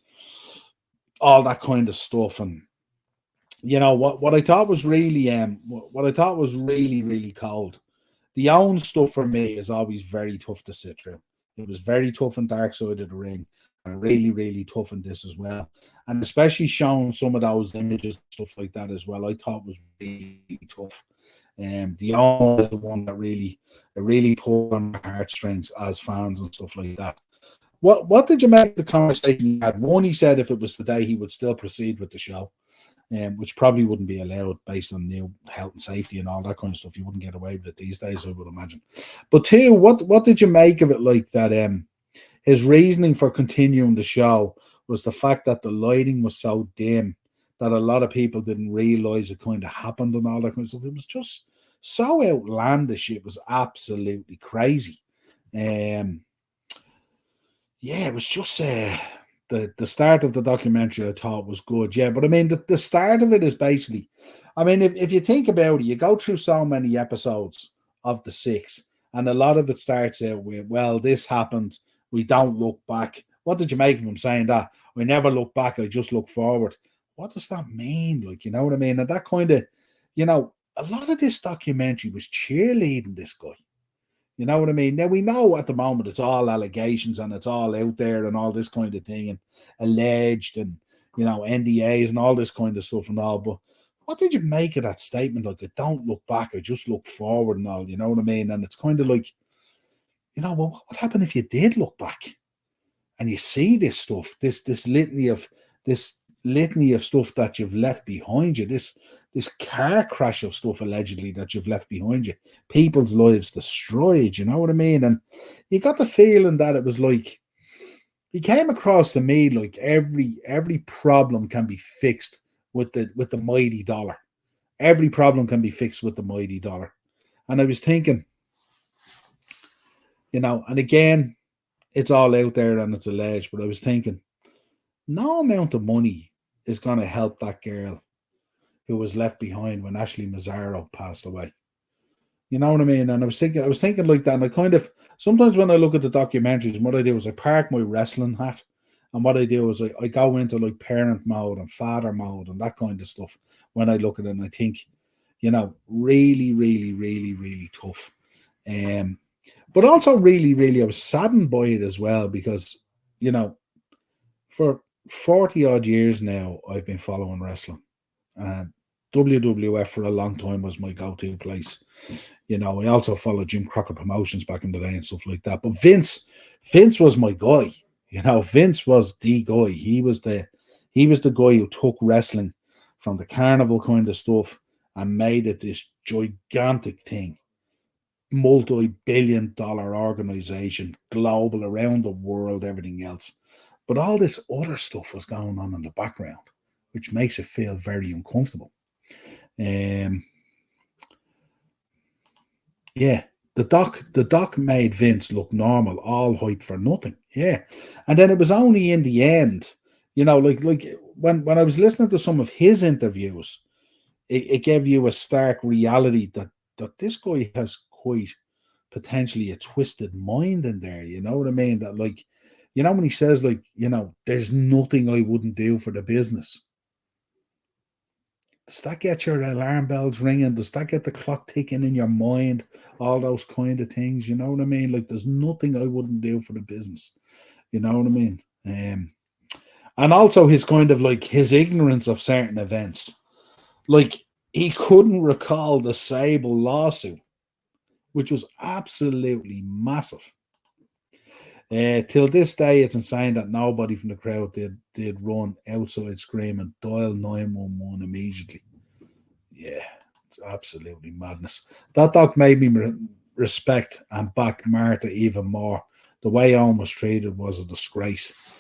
all that kind of stuff? And what I thought was really what I thought was really really cold. The own stuff for me is always very tough to sit through. It was very tough in Dark Side of the Ring, and really, really tough in this as well. And especially showing some of those images and stuff like that as well, I thought was really, really tough. The own is the one that really pulled on my heartstrings as fans and stuff like that. What did you make of the conversation he had? One, he said if it was today, he would still proceed with the show, which probably wouldn't be allowed based on new health and safety and all that kind of stuff. You wouldn't get away with it these days, I would imagine. But two, what did you make of it? Like that, his reasoning for continuing the show was the fact that the lighting was so dim that a lot of people didn't realize it kind of happened and all that kind of stuff. It was just so outlandish. It was absolutely crazy. Yeah, it was just the start of the documentary I thought was good. Yeah, but I mean, the start of it is basically, I mean, if you think about it, you go through so many episodes of the 6, and a lot of it starts out with, well, this happened, we don't look back. What did you make of him saying that? We never look back, I just look forward. What does that mean? Like, you know what I mean? And that kind of, a lot of this documentary was cheerleading this guy. You know what I mean? Now, we know at the moment it's all allegations and it's all out there and all this kind of thing and alleged and, NDAs and all this kind of stuff and all. But what did you make of that statement? Like, I don't look back, I just look forward and all, you know what I mean? And it's kind of like, well, what would happen if you did look back and you see this stuff, this litany of stuff that you've left behind you, this car crash of stuff allegedly that you've left behind you, people's lives destroyed, you know what I mean? And you got the feeling that it was like he came across to me like every problem can be fixed with the mighty dollar. Every problem can be fixed with the mighty dollar. And I was thinking, and again, it's all out there and it's alleged, but I was thinking, no amount of money is going to help that girl who was left behind when Ashley Mazzaro passed away. You know what I mean? And I was thinking like that. And I kind of, sometimes when I look at the documentaries, what I do is I park my wrestling hat. And what I do is I go into like parent mode and father mode and that kind of stuff when I look at it. And I think, really, really, really, really tough. But also really, really, I was saddened by it as well because, for 40 odd years now, I've been following wrestling. And WWF for a long time was my go-to place. I also followed Jim Crockett Promotions back in the day and stuff like that. But Vince was my guy. Vince was the guy. He was the guy who took wrestling from the carnival kind of stuff and made it this gigantic thing, multi-billion-dollar organization, global, around the world, everything else. But all this other stuff was going on in the background, which makes it feel very uncomfortable. Yeah, the doc made Vince look normal, all hype for nothing. Yeah, and then it was only in the end, like when I was listening to some of his interviews, it gave you a stark reality that this guy has quite potentially a twisted mind in there. You know what I mean? That like, when he says like, there's nothing I wouldn't do for the business. Does that get your alarm bells ringing? Does that get the clock ticking in your mind? All those kind of things, you know what I mean? Like, there's nothing I wouldn't do for the business. You know what I mean? And also his kind of like his ignorance of certain events. Like, he couldn't recall the Sable lawsuit, which was absolutely massive. Till this day, it's insane that nobody from the crowd did run outside screaming, dial 911 immediately. Yeah, it's absolutely madness. That doc made me respect and back Martha even more. The way Owen was treated was a disgrace.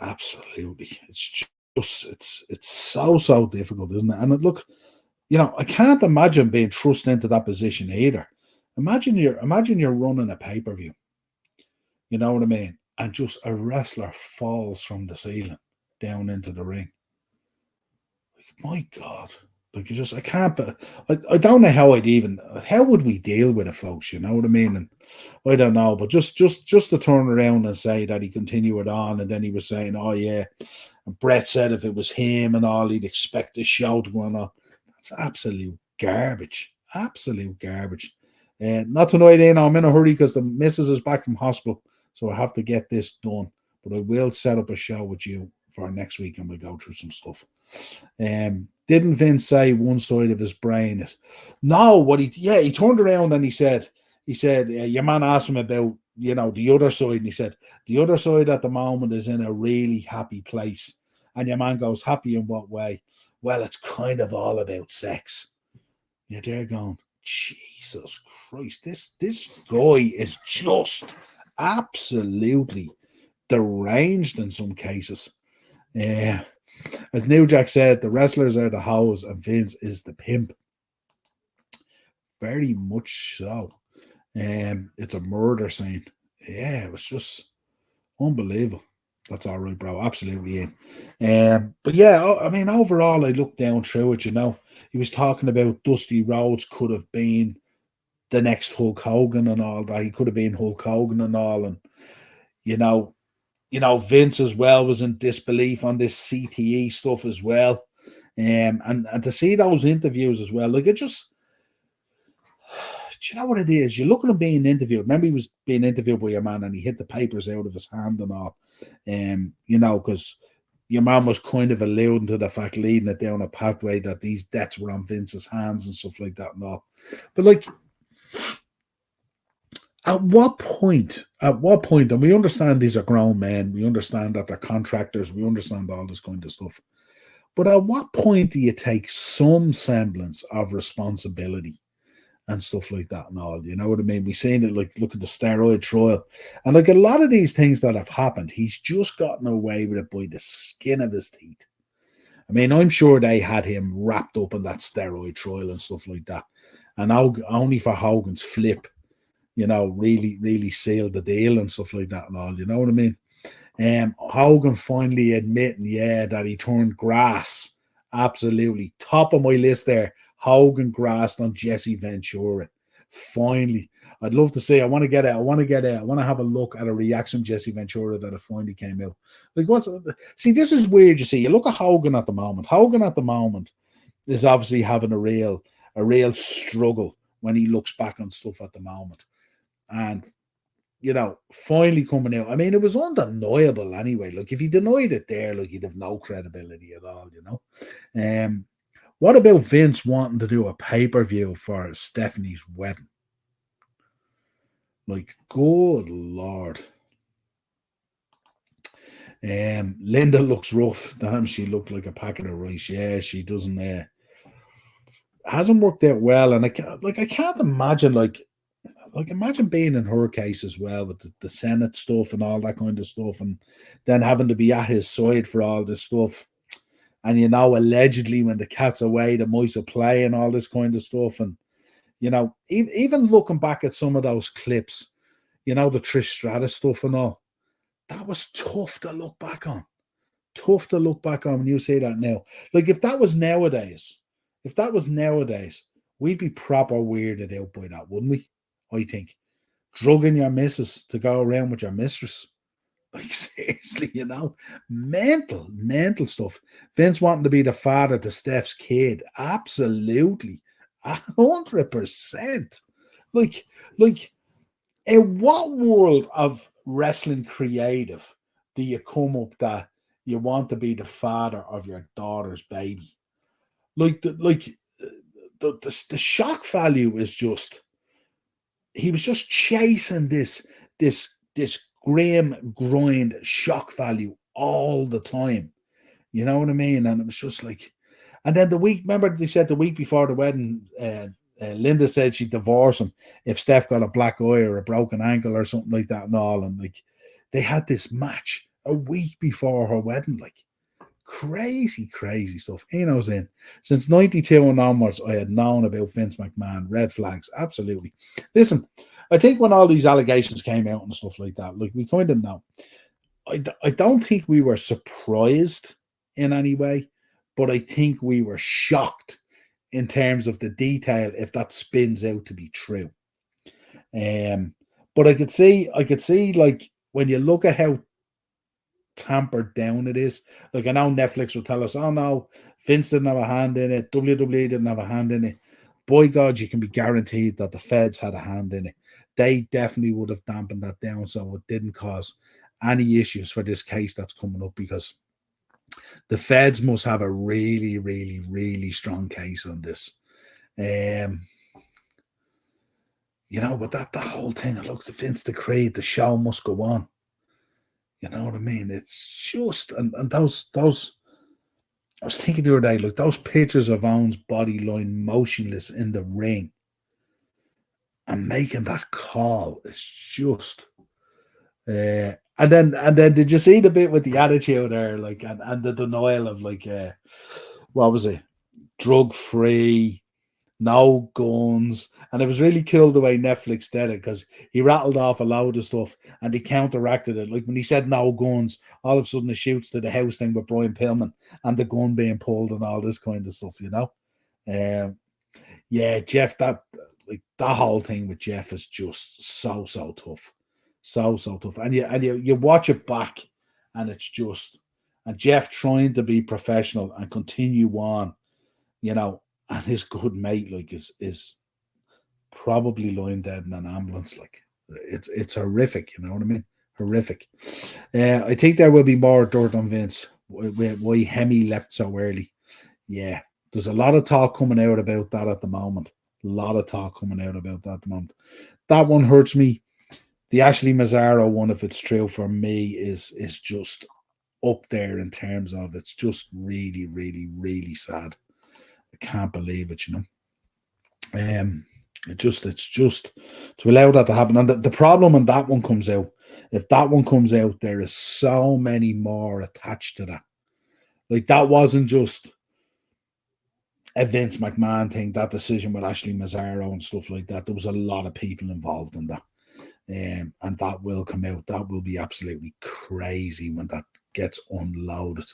Absolutely. It's so difficult, isn't it? And look, I can't imagine being thrust into that position either. Imagine you're running a pay-per-view. You know what I mean? And just a wrestler falls from the ceiling down into the ring. My God. Like I can't, I don't know how would we deal with it, folks? You know what I mean? And I don't know, but just to turn around and say that he continued on, and then he was saying, oh yeah, and Brett said if it was him and all, he'd expect the show to go on. That's absolute garbage. Absolute garbage. Not tonight, I'm in a hurry because the missus is back from hospital, so I have to get this done. But I will set up a show with you for next week, and we'll go through some stuff. Didn't Vince say one side of his brain is no? He turned around and he said, your man asked him about the other side, and he said the other side at the moment is in a really happy place. And your man goes, happy in what way? Well, it's kind of all about sex. You're there going, Jesus Christ, this guy is just absolutely deranged in some cases. Yeah. As New Jack said, the wrestlers are the hoes and Vince is the pimp. Very much so. It's a murder scene. Yeah, it was just unbelievable. That's all right, bro. Absolutely in. But yeah, I mean, overall, I looked down through it. He was talking about Dusty Rhodes could have been the next Hulk Hogan and all that. He could have been Hulk Hogan and all, and Vince as well was in disbelief on this CTE stuff as well. And to see those interviews as well, like it just, do you know what it is? You look at him being interviewed. Remember, he was being interviewed by your man, and he hit the papers out of his hand and all. Because your man was kind of alluding to the fact, leading it down a pathway, that these debts were on Vince's hands and stuff like that and all. But like, at what point, and we understand these are grown men, we understand that they're contractors, we understand all this kind of stuff. But at what point do you take some semblance of responsibility and stuff like that and all? You know what I mean? We've seen it, like, look at the steroid trial. And like a lot of these things that have happened, he's just gotten away with it by the skin of his teeth. I mean, I'm sure they had him wrapped up in that steroid trial and stuff like that. And only for Hogan's flip, really, really sealed the deal and stuff like that and all. You know what I mean? Hogan finally admitting, that he turned grass. Absolutely. Top of my list there. Hogan grassed on Jesse Ventura. Finally. I'd love to see. I want to have a look at a reaction from Jesse Ventura that it finally came out. Like, see, this is weird, you see. You look at Hogan at the moment. Hogan at the moment is obviously having a real struggle when he looks back on stuff at the moment. And finally coming out. I mean, it was undeniable anyway. Like, if he denied it there, like, he'd have no credibility at all, What about Vince wanting to do a pay-per-view for Stephanie's wedding? Like, good Lord. Linda looks rough. Damn, she looked like a packet of rice. Yeah, she doesn't. Hasn't worked out well, and I can't imagine imagine being in her case as well with the Senate stuff and all that kind of stuff, and then having to be at his side for all this stuff. And allegedly when the cat's away, the mice will play and all this kind of stuff. And even looking back at some of those clips, the Trish Stratus stuff and all, that was tough to look back on. Tough to look back on when you say that now. Like, if that was nowadays, we'd be proper weirded out by that, wouldn't we? I think. Drugging your missus to go around with your mistress. Like, seriously, mental stuff. Vince wanting to be the father to Steph's kid. Absolutely. 100%. Like, in what world of wrestling creative do you come up that you want to be the father of your daughter's baby? Like, the shock value is just, he was just chasing this grim grind shock value all the time. You know what I mean? And it was just like, and then the week, remember they said the week before the wedding, Linda said she'd divorce him if Steph got a black eye or a broken ankle or something like that and all. And like, they had this match a week before her wedding, like crazy, crazy stuff. You know what I'm saying? Since 92 and onwards, I had known about Vince McMahon, red flags, absolutely. Listen, I think when all these allegations came out and stuff like that, like we kind of know. I don't think we were surprised in any way, but I think we were shocked in terms of the detail if that spins out to be true. But I could see like when you look at how tampered down it is. Like I know Netflix will tell us, oh no, Vince didn't have a hand in it, WWE didn't have a hand in it. Boy God, you can be guaranteed that the feds had a hand in it. They definitely would have dampened that down so it didn't cause any issues for this case that's coming up, because the feds must have a really, really, really strong case on this. You know, but that whole thing, look, the Vince the Creed, the show must go on. You know what I mean? It's just, and those, I was thinking the other day, like those pictures of Owen's body lying motionless in the ring and making that call is just, and then did you see the bit with the attitude there, like, and the denial of like, what was it? Drug free, no guns. And it was really cool the way Netflix did it, because he rattled off a load of stuff and he counteracted it. Like when he said no guns, all of a sudden it shoots to the house thing with Brian Pillman and the gun being pulled and all this kind of stuff, you know? Yeah, Jeff, that whole thing with Jeff is just so tough. So tough. And you watch it back and it's just, and Jeff trying to be professional and continue on, you know, and his good mate like is probably lying dead in an ambulance. Like it's horrific, you know what I mean? Horrific. I think there will be more dirt on Vince. Why Hemi left so early. Yeah, there's a lot of talk coming out about that at the moment. A lot of talk coming out about that at the moment. That one hurts me. The Ashley Mazzaro one, if it's true for me, is just up there in terms of it's just really, really, really sad. I can't believe it, you know. It's just to allow that to happen. And the problem when that one comes out, if that one comes out, there is so many more attached to that. Like that wasn't just a Vince McMahon thing, that decision with Ashley Mazzaro and stuff like that. There was a lot of people involved in that. And that will come out. That will be absolutely crazy when that gets unloaded.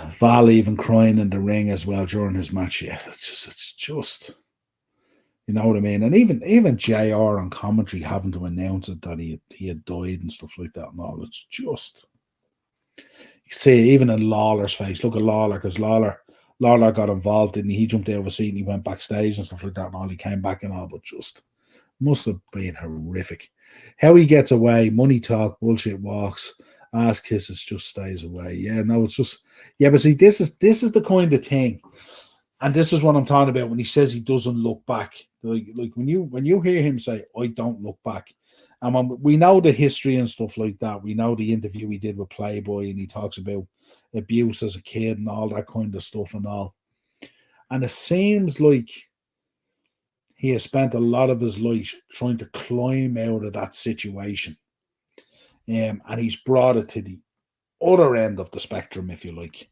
Val even crying in the ring as well during his match. Yeah, it's just, you know what I mean. And even JR on commentary having to announce it that he had died and stuff like that and all. It's just, you see even in Lawler's face. Look at Lawler, because Lawler got involved and he jumped out of a seat and he went backstage and stuff like that and all. He came back and all, but just must have been horrific. How he gets away, money talk, bullshit walks, ass kisses, just stays away. Yeah, no, it's just, yeah, but see, this is the kind of thing, and this is what I'm talking about when he says he doesn't look back. Like when you hear him say, I don't look back, and when we know the history and stuff like that, we know the interview he did with Playboy and he talks about abuse as a kid and all that kind of stuff and all. And it seems like he has spent a lot of his life trying to climb out of that situation. And he's brought it to the other end of the spectrum, if you like.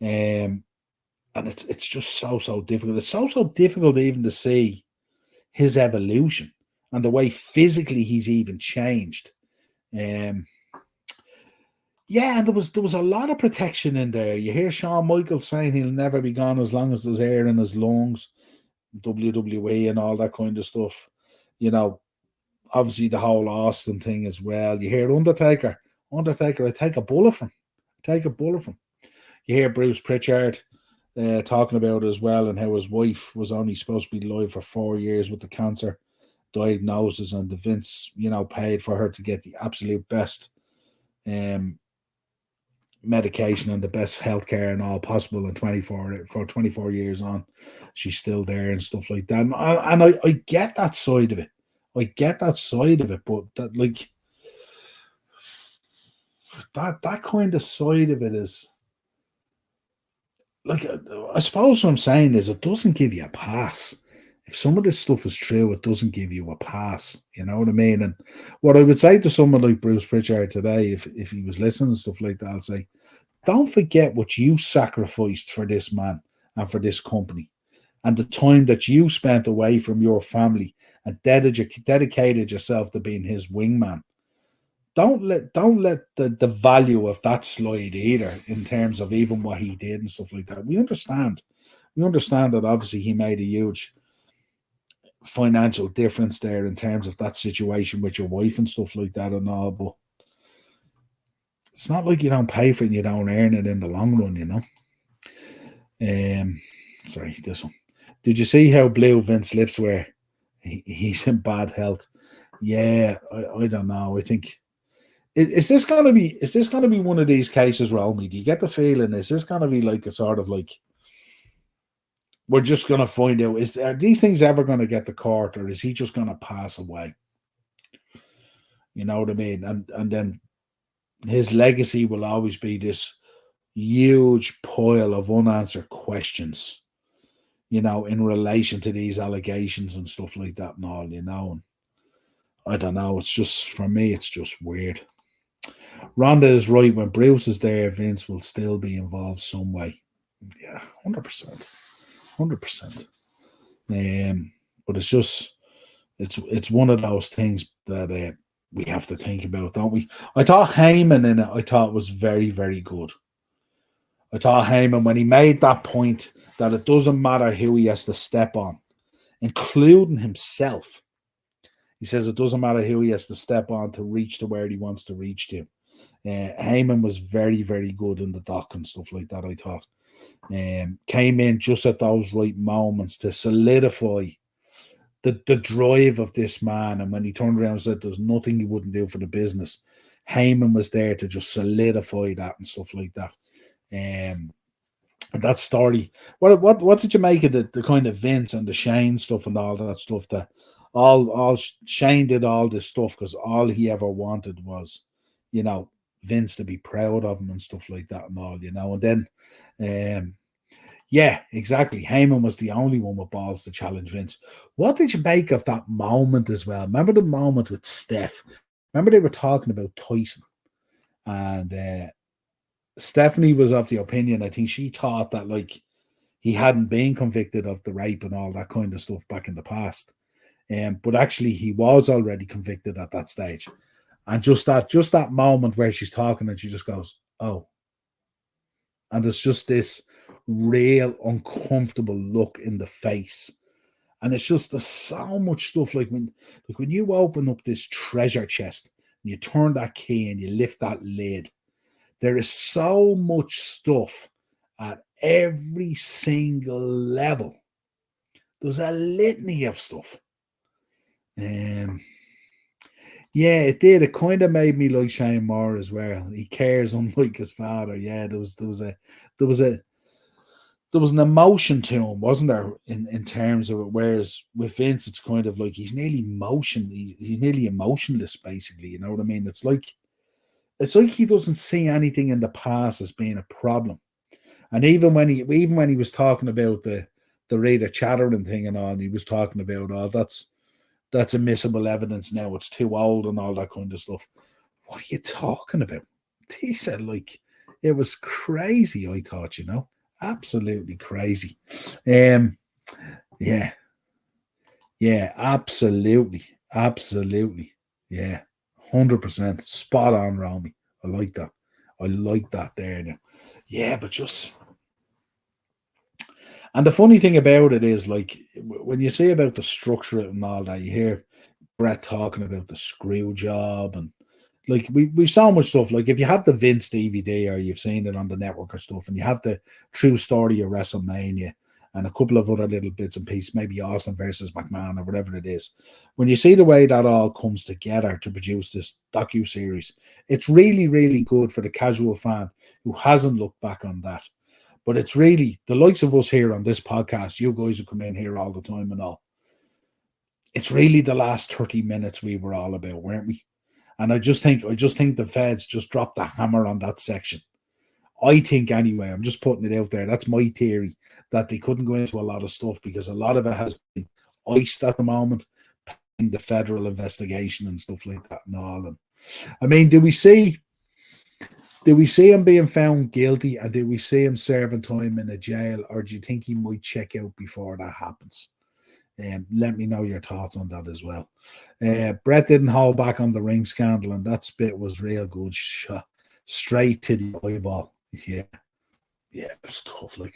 And it's just so difficult. It's so difficult even to see his evolution and the way physically he's even changed. Yeah, and there was a lot of protection in there. You hear Shawn Michaels saying he'll never be gone as long as there's air in his lungs, WWE and all that kind of stuff. You know, obviously the whole Austin thing as well. You hear Undertaker, I take a bullet from. You hear Bruce Pritchard talking about it as well, and how his wife was only supposed to be alive for 4 years with the cancer diagnosis, and the Vince, you know, paid for her to get the absolute best medication and the best healthcare and all possible. And 24 years on, she's still there and stuff like that. And I get that side of it. I get that side of it, but that like that kind of side of it is like I suppose what I'm saying is it doesn't give you a pass. If some of this stuff is true, it doesn't give you a pass. You know what I mean? And what I would say to someone like Bruce Pritchard today, if he was listening and stuff like that, I'd say, don't forget what you sacrificed for this man and for this company, and the time that you spent away from your family and dedicated yourself to being his wingman. Don't let the value of that slide either, in terms of even what he did and stuff like that. We understand that obviously he made a huge financial difference there in terms of that situation with your wife and stuff like that and all, but it's not like you don't pay for it and you don't earn it in the long run, you know. Sorry, this one. Did you see how blue Vince lips were? He's in bad health. Yeah, I don't know. I think is this gonna be one of these cases, Romy? Do you get the feeling is this gonna be like a sort of like we're just gonna find out are these things ever gonna get to court, or is he just gonna pass away? You know what I mean? And then his legacy will always be this huge pile of unanswered questions, you know, in relation to these allegations and stuff like that and all, you know. And I don't know. It's just, for me, it's just weird. Rhonda is right. When Bruce is there, Vince will still be involved some way. Yeah, 100%. 100%. But it's just, it's one of those things that we have to think about, don't we? I thought Heyman in it, I thought was very, very good. I thought Heyman, when he made that point that it doesn't matter who he has to step on, including himself. He says it doesn't matter who he has to step on to reach to where he wants to reach to. Heyman was very, very good in the dock and stuff like that, I thought. Came in just at those right moments to solidify the drive of this man. And when he turned around and said there's nothing he wouldn't do for the business, Heyman was there to just solidify that and stuff like that. And that story, what did you make of the kind of Vince and the Shane stuff and all that stuff? That all Shane did all this stuff because all he ever wanted was, you know, Vince to be proud of him and stuff like that and all, you know. And then yeah, exactly, Heyman was the only one with balls to challenge Vince. What did you make of that moment as well? Remember the moment with Steph? Remember they were talking about Tyson, and Stephanie was of the opinion, I think she thought that like he hadn't been convicted of the rape and all that kind of stuff back in the past. But actually he was already convicted at that stage. And just that moment where she's talking and she just goes, oh. And it's just this real uncomfortable look in the face. And it's just there's so much stuff like when you open up this treasure chest and you turn that key and you lift that lid. There is so much stuff at every single level. There's a litany of stuff. Yeah, it did. It kind of made me like Shane Moore as well. He cares unlike his father. Yeah, there was an emotion to him, wasn't there? In terms of it. Whereas with Vince, it's kind of like he's nearly he's nearly emotionless, basically. You know what I mean? It's like he doesn't see anything in the past as being a problem. And even when he was talking about the Rita Chatterton thing and all, and he was talking about, oh, that's admissible evidence now, it's too old and all that kind of stuff. What are you talking about? He said, like, it was crazy, I thought, you know. Absolutely crazy. Yeah. Yeah, absolutely. Absolutely. Yeah. 100%. Spot on, Romy. I like that. I like that there now. Yeah, but just... And the funny thing about it is, like, when you say about the structure and all that, you hear Brett talking about the screw job, and like we've so much stuff. Like if you have the Vince DVD or you've seen it on the network or stuff, and you have the true story of WrestleMania and a couple of other little bits and pieces, maybe Austin versus McMahon or whatever it is, when you see the way that all comes together to produce this docuseries, it's really, really good for the casual fan who hasn't looked back on that. But it's really the likes of us here on this podcast, you guys who come in here all the time and all. it's really the last 30 minutes we were all about, weren't we? And I just think the feds just dropped the hammer on that section. I think anyway, I'm just putting it out there. That's my theory, that they couldn't go into a lot of stuff because a lot of it has been iced at the moment, in the federal investigation and stuff like that and all. And I mean, do we see him being found guilty, and do we see him serving time in a jail, or do you think he might check out before that happens? Let me know your thoughts on that as well. Brett didn't hold back on the ring scandal, and that spit was real good. Shot straight to the eyeball. Yeah, it's tough. Like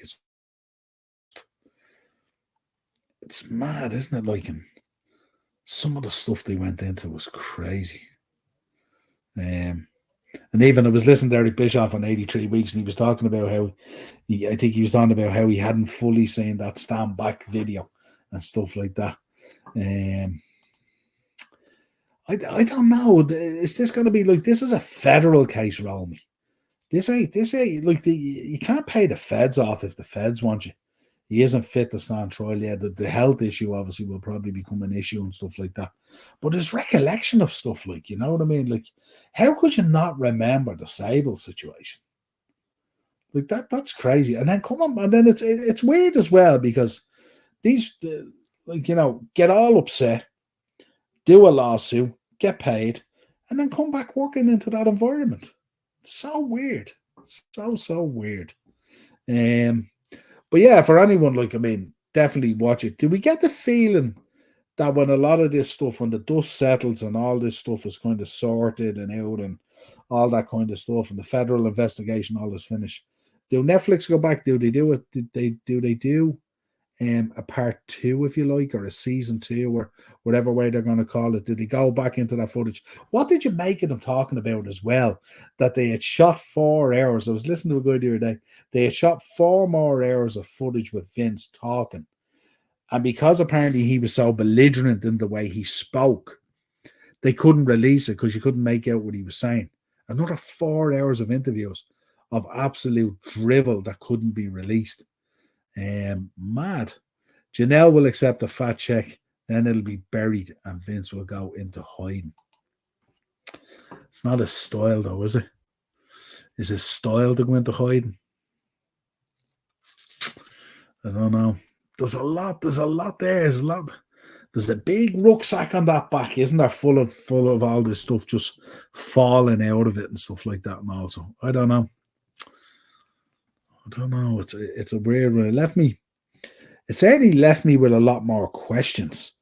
it's mad, isn't it? Like, some of the stuff they went into was crazy. And even I was listening to Eric Bischoff on 83 Weeks, and he was talking about how he was talking about how he hadn't fully seen that stand back video and stuff like that. I don't know. Is this going to be like, this is a federal case, Romy? This ain't like, you can't pay the feds off if the feds want you. He isn't fit to stand trial yet. The health issue obviously will probably become an issue and stuff like that. But his recollection of stuff, like, you know what I mean? Like, how could you not remember the Sable situation? Like, that's crazy. And then come on, and then it's weird as well, because these, like, you know, get all upset, do a lawsuit, get paid, and then come back working into that environment. So weird. So weird. But yeah, for anyone, like, I mean, definitely watch it. Do we get the feeling that when a lot of this stuff, when the dust settles and all this stuff is kind of sorted and out and all that kind of stuff, and the federal investigation all is finished, do Netflix go back? Do they do it? Do they do a part 2, if you like, or a season 2, or whatever way they're going to call it? Did they go back into that footage? What did you make of them talking about as well, that they had shot 4 hours? I was listening to a guy the other day. They had shot 4 more hours of footage with Vince talking, and because apparently he was so belligerent in the way he spoke, they couldn't release it because you couldn't make out what he was saying. Another 4 hours of interviews of absolute drivel that couldn't be released. Mad. Janelle will accept a fat check, then it'll be buried, and Vince will go into hiding. It's not his style, though, is it? Is his style to go into hiding? I don't know. There's a lot there. There's a big rucksack on that back, isn't there? Full of all this stuff just falling out of it and stuff like that. And also, I don't know. It's a weird one. It certainly left me with a lot more questions.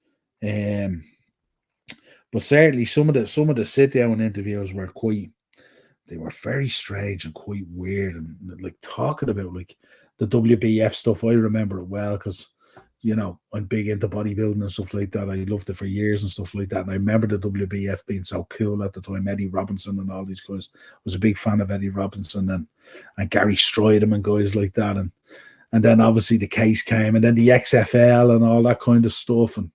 But certainly some of the sit down interviews were they were very strange and quite weird, and like talking about like the WBF stuff. I remember it well because, you know, I'm big into bodybuilding and stuff like that. I loved it for years and stuff like that. And I remember the WBF being so cool at the time. Eddie Robinson and all these guys. I was a big fan of Eddie Robinson and Gary Strydom and guys like that. And then obviously the case came, and then the XFL and all that kind of stuff. And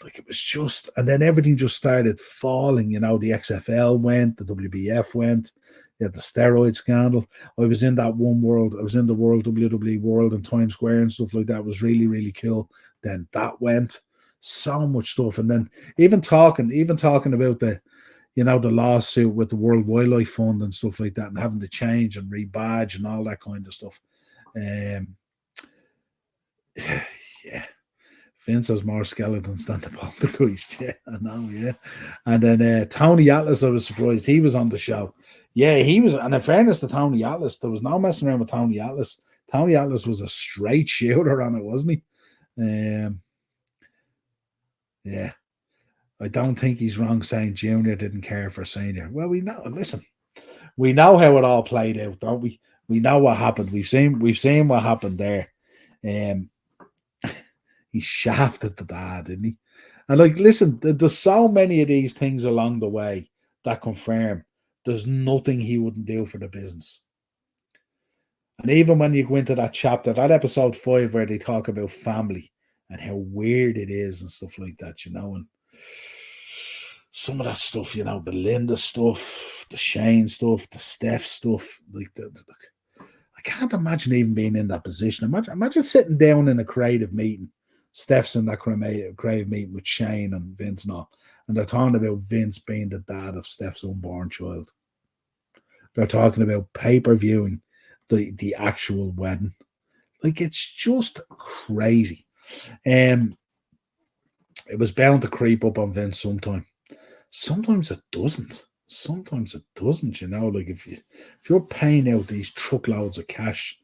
like, it was just, and then everything just started falling. You know, the XFL went, the WBF went. You had the steroid scandal. I was in that one world. I was in the world, WWE World in Times Square and stuff like that. It was really, really cool. Then that went. So much stuff. And then even talking about the, you know, the lawsuit with the World Wildlife Fund and stuff like that, and having to change and rebadge and all that kind of stuff. Yeah. Vince has more skeletons than the Poltergeist. Yeah, I know, yeah. And then Tony Atlas, I was surprised he was on the show. Yeah, he was. And in fairness to Tony Atlas, there was no messing around with Tony Atlas. Tony Atlas was a straight shooter on it, wasn't he? Yeah. I don't think he's wrong saying Junior didn't care for Senior. Well, we know. Listen, we know how it all played out, don't we? We know what happened. We've seen what happened there. He shafted the dad, didn't he? And like, listen, there's so many of these things along the way that confirm there's nothing he wouldn't do for the business. And even when you go into that chapter, that episode 5 where they talk about family and how weird it is and stuff like that, you know, and some of that stuff, you know, the Linda stuff, the Shane stuff, the Steph stuff, like I can't imagine even being in that position. Imagine sitting down in a creative meeting Steph's in that grave meeting with Shane and Vince and all. And they're talking about Vince being the dad of Steph's unborn child. They're talking about pay-per-viewing the actual wedding. Like, it's just crazy. It was bound to creep up on Vince sometime. Sometimes it doesn't. You know, like if you're paying out these truckloads of cash,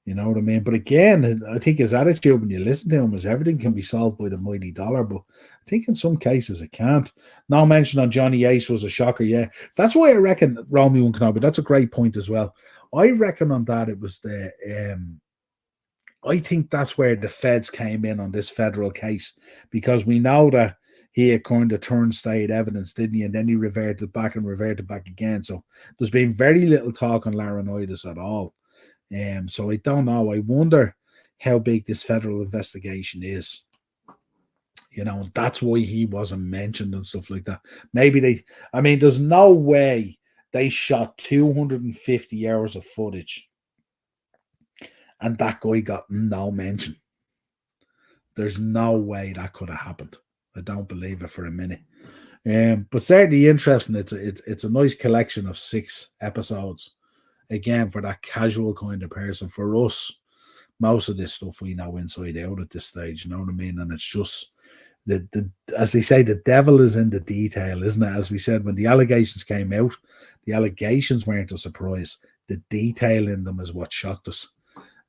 you know what I mean? But again, I think his attitude when you listen to him is everything can be solved by the mighty dollar, but I think in some cases it can't. No mention on Johnny Ace was a shocker, yeah. That's why I reckon Romeo and Kenobi, that's a great point as well. I reckon on that it was I think that's where the feds came in on this federal case, because we know that he had kind of turned state evidence, didn't he? And then he reverted back again. So there's been very little talk on Laryngitis at all. So I don't know. I wonder how big this federal investigation is. You know, that's why he wasn't mentioned and stuff like that. Maybe there's no way they shot 250 hours of footage and that guy got no mention. There's no way that could have happened. I don't believe it for a minute. But certainly interesting. It's a nice collection of 6 episodes. Again, for that casual kind of person. For us, most of this stuff we know inside out at this stage. You know what I mean? And it's just as they say, the devil is in the detail, isn't it? As we said, when the allegations came out, the allegations weren't a surprise. The detail in them is what shocked us.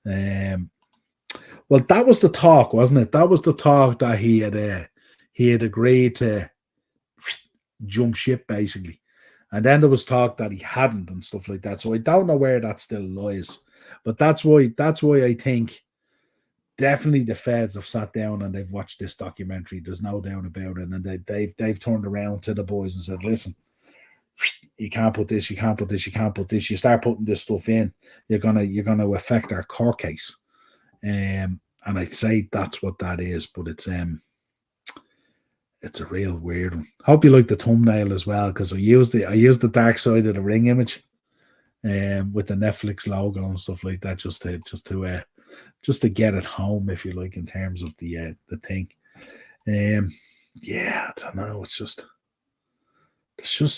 Well, that was the talk, wasn't it? That was the talk that he had agreed to jump ship, basically. And then there was talk that he hadn't and stuff like that. So I don't know where that still lies. But that's why I think definitely the feds have sat down and they've watched this documentary. There's no doubt about it. And they've turned around to the boys and said, listen, you can't put this, you can't put this, you can't put this. You start putting this stuff in, you're gonna affect our court case. And I'd say that's what that is, but it's a real weird one. Hope you like the thumbnail as well, because I used the Dark Side of the Ring image, with the Netflix logo and stuff like that, just to get it home, if you like, in terms of the thing. Yeah, I don't know. It's just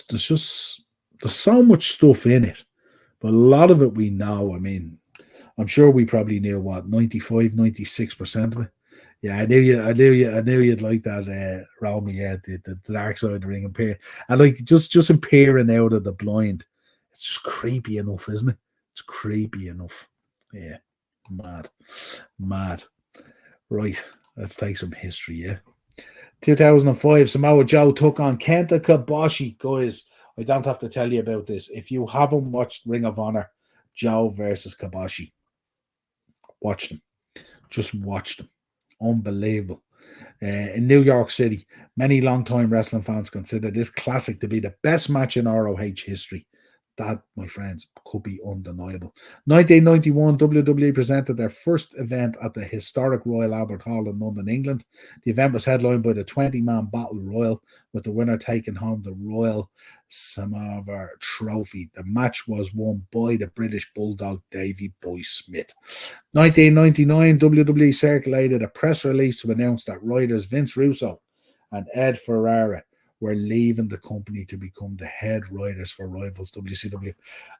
there's so much stuff in it, but a lot of it we know. I mean, I'm sure we probably knew what 96% of it. Yeah, I knew you'd like that, Romy. Yeah, the Dark Side of the Ring and like just in peering out of the blind, it's just creepy enough, isn't it? It's creepy enough. Yeah, mad. Right, let's take some history. Yeah, 2005, Samoa Joe took on Kenta Kobashi. Guys, I don't have to tell you about this. If you haven't watched Ring of Honor, Joe versus Kobashi, watch them. Just watch them. Unbelievable. In New York City, many longtime wrestling fans consider this classic to be the best match in ROH history. That, my friends, could be undeniable. 1991, WWE presented their first event at the historic Royal Albert Hall in London, England. The event was headlined by the 20-man Battle Royal, with the winner taking home the Royal Samovar Trophy. The match was won by the British Bulldog Davey Boy Smith. 1999, WWE circulated a press release to announce that writers Vince Russo and Ed Ferrara were leaving the company to become the head writers for Rivals WCW.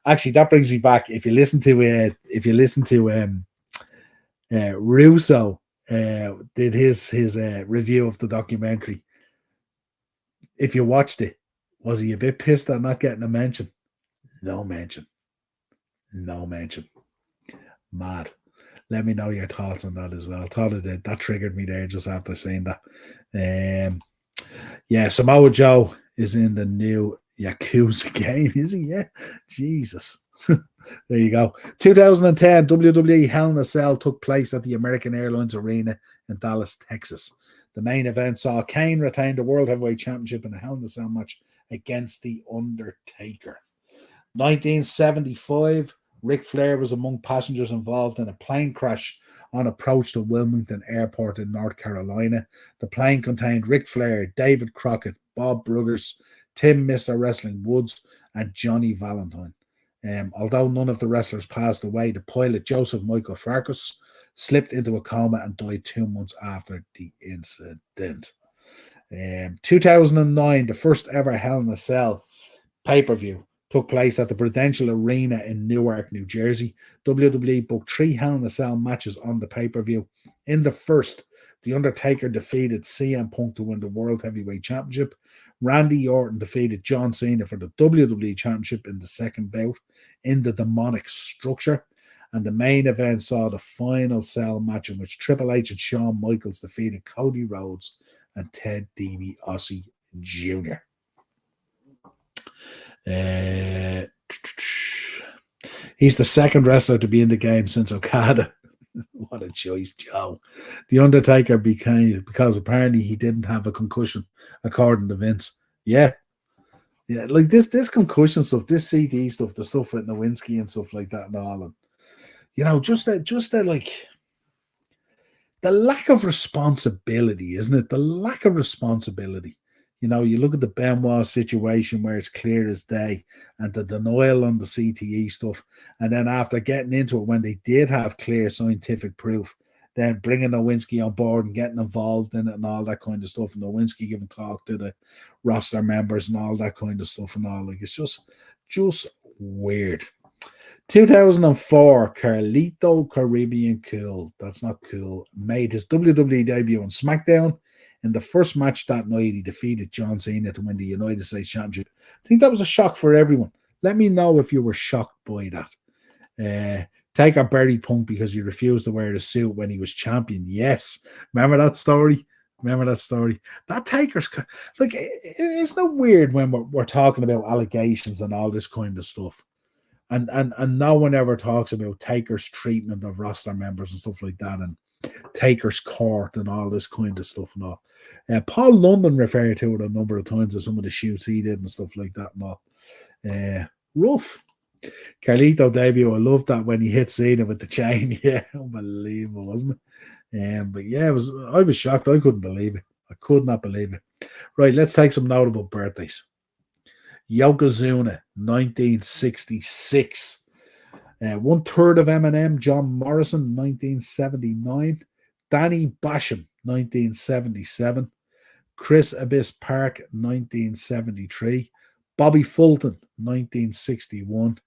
Actually, that brings me back. If you listen to Russo did his review of the documentary. If you watched it, was he a bit pissed at not getting a mention? No mention. Mad. Let me know your thoughts on that as well. That triggered me there just after saying that. Yeah, Samoa Joe is in the new Yakuza game, is he? Yeah, Jesus. There you go. 2010, WWE Hell in a Cell took place at the American Airlines Arena in Dallas, Texas. The main event saw Kane retain the World Heavyweight Championship in a Hell in a Cell match against The Undertaker. 1975, Ric Flair was among passengers involved in a plane crash on approach to Wilmington Airport in North Carolina. The plane contained Ric Flair, David Crockett, Bob Bruggers, Tim Mr. Wrestling Woods, and Johnny Valentine. Although none of the wrestlers passed away, the pilot, Joseph Michael Farkas, slipped into a coma and died 2 months after the incident. 2009, the first ever Hell in a Cell pay-per-view took place at the Prudential Arena in Newark, New Jersey. WWE booked 3 Hell in a Cell matches on the pay-per-view. In the first, The Undertaker defeated CM Punk to win the World Heavyweight Championship. Randy Orton defeated John Cena for the WWE Championship in the second bout in the demonic structure. And the main event saw the final cell match in which Triple H and Shawn Michaels defeated Cody Rhodes and Ted DiBiase Jr. He's the second wrestler to be in the game since Okada. What a choice, Joe. The Undertaker became, because apparently he didn't have a concussion, according to Vince. Yeah. Like this concussion stuff, this CT stuff, the stuff with Nowinski and stuff like that and all. And, you know, just that like the lack of responsibility, isn't it? The lack of responsibility. You know, you look at the Benoit situation where it's clear as day, and the denial on the CTE stuff. And then after getting into it, when they did have clear scientific proof, then bringing Nowinski on board and getting involved in it and all that kind of stuff. And Nowinski giving talk to the roster members and all that kind of stuff and all. Like, it's just weird. 2004, Carlito Caribbean Cool, that's not cool, made his WWE debut on SmackDown. In the first match that night, he defeated John Cena to win the United States Championship. I think that was a shock for everyone. Let me know if you were shocked by that. Take a Barry Punk because he refused to wear the suit when he was champion. Yes. Remember that story? That Taker's, like, it's not weird when we're talking about allegations and all this kind of stuff. And no one ever talks about Taker's treatment of roster members and stuff like that, and Taker's court and all this kind of stuff and all. Paul London referred to it a number of times as some of the shoots he did and stuff like that and all. Rough. Carlito debut, I loved that when he hit Cena with the chain. Yeah, unbelievable, wasn't it? But yeah, I was shocked. I couldn't believe it. I could not believe it. Right, let's take some notable birthdays. Yokozuna, 1966. 1/3 of Eminem, John Morrison, 1979. Danny Basham, 1977. Chris Abyss Park, 1973. Bobby Fulton, 1961.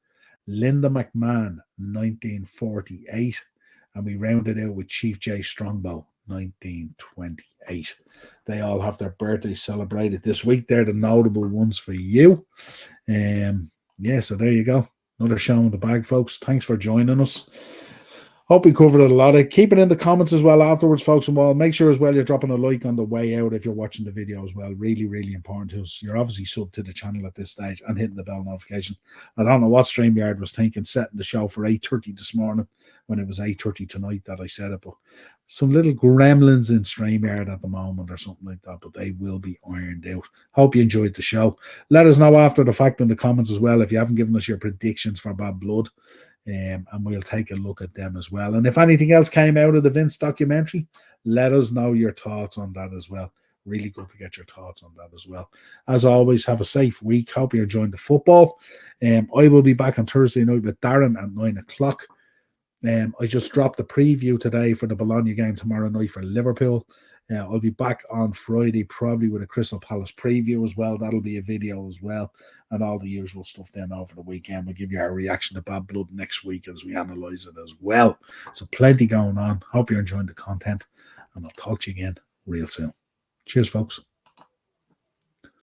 Linda McMahon, 1948. And we rounded out with Chief J Strongbow, 1928. They all have their birthdays celebrated this week. They're the notable ones for you. Yeah, so there you go. Another show in the bag, folks. Thanks for joining us. Hope we covered it a lot. Keep it in the comments as well afterwards, folks. And well, make sure as well you're dropping a like on the way out if you're watching the video as well. Really, really important to us. You're obviously subbed to the channel at this stage and hitting the bell notification. I don't know what StreamYard was thinking, setting the show for 8:30 this morning when it was 8:30 tonight that I said it. But some little gremlins in StreamYard at the moment or something like that, but they will be ironed out. Hope you enjoyed the show. Let us know after the fact in the comments as well if you haven't given us your predictions for Bad Blood. And we'll take a look at them as well. And if anything else came out of the Vince documentary, let us know your thoughts on that as well. Really good to get your thoughts on that as well. As always, have a safe week. Hope you're enjoying the football. I will be back on Thursday night with Darren at 9 o'clock. I just dropped the preview today for the Bologna game tomorrow night for Liverpool. I'll be back on Friday probably with a Crystal Palace preview as well. That'll be a video as well, and all the usual stuff then over the weekend. We'll give you our reaction to Bad Blood next week as we analyse it as well. So plenty going on. Hope you're enjoying the content, and I'll talk to you again real soon. Cheers, folks.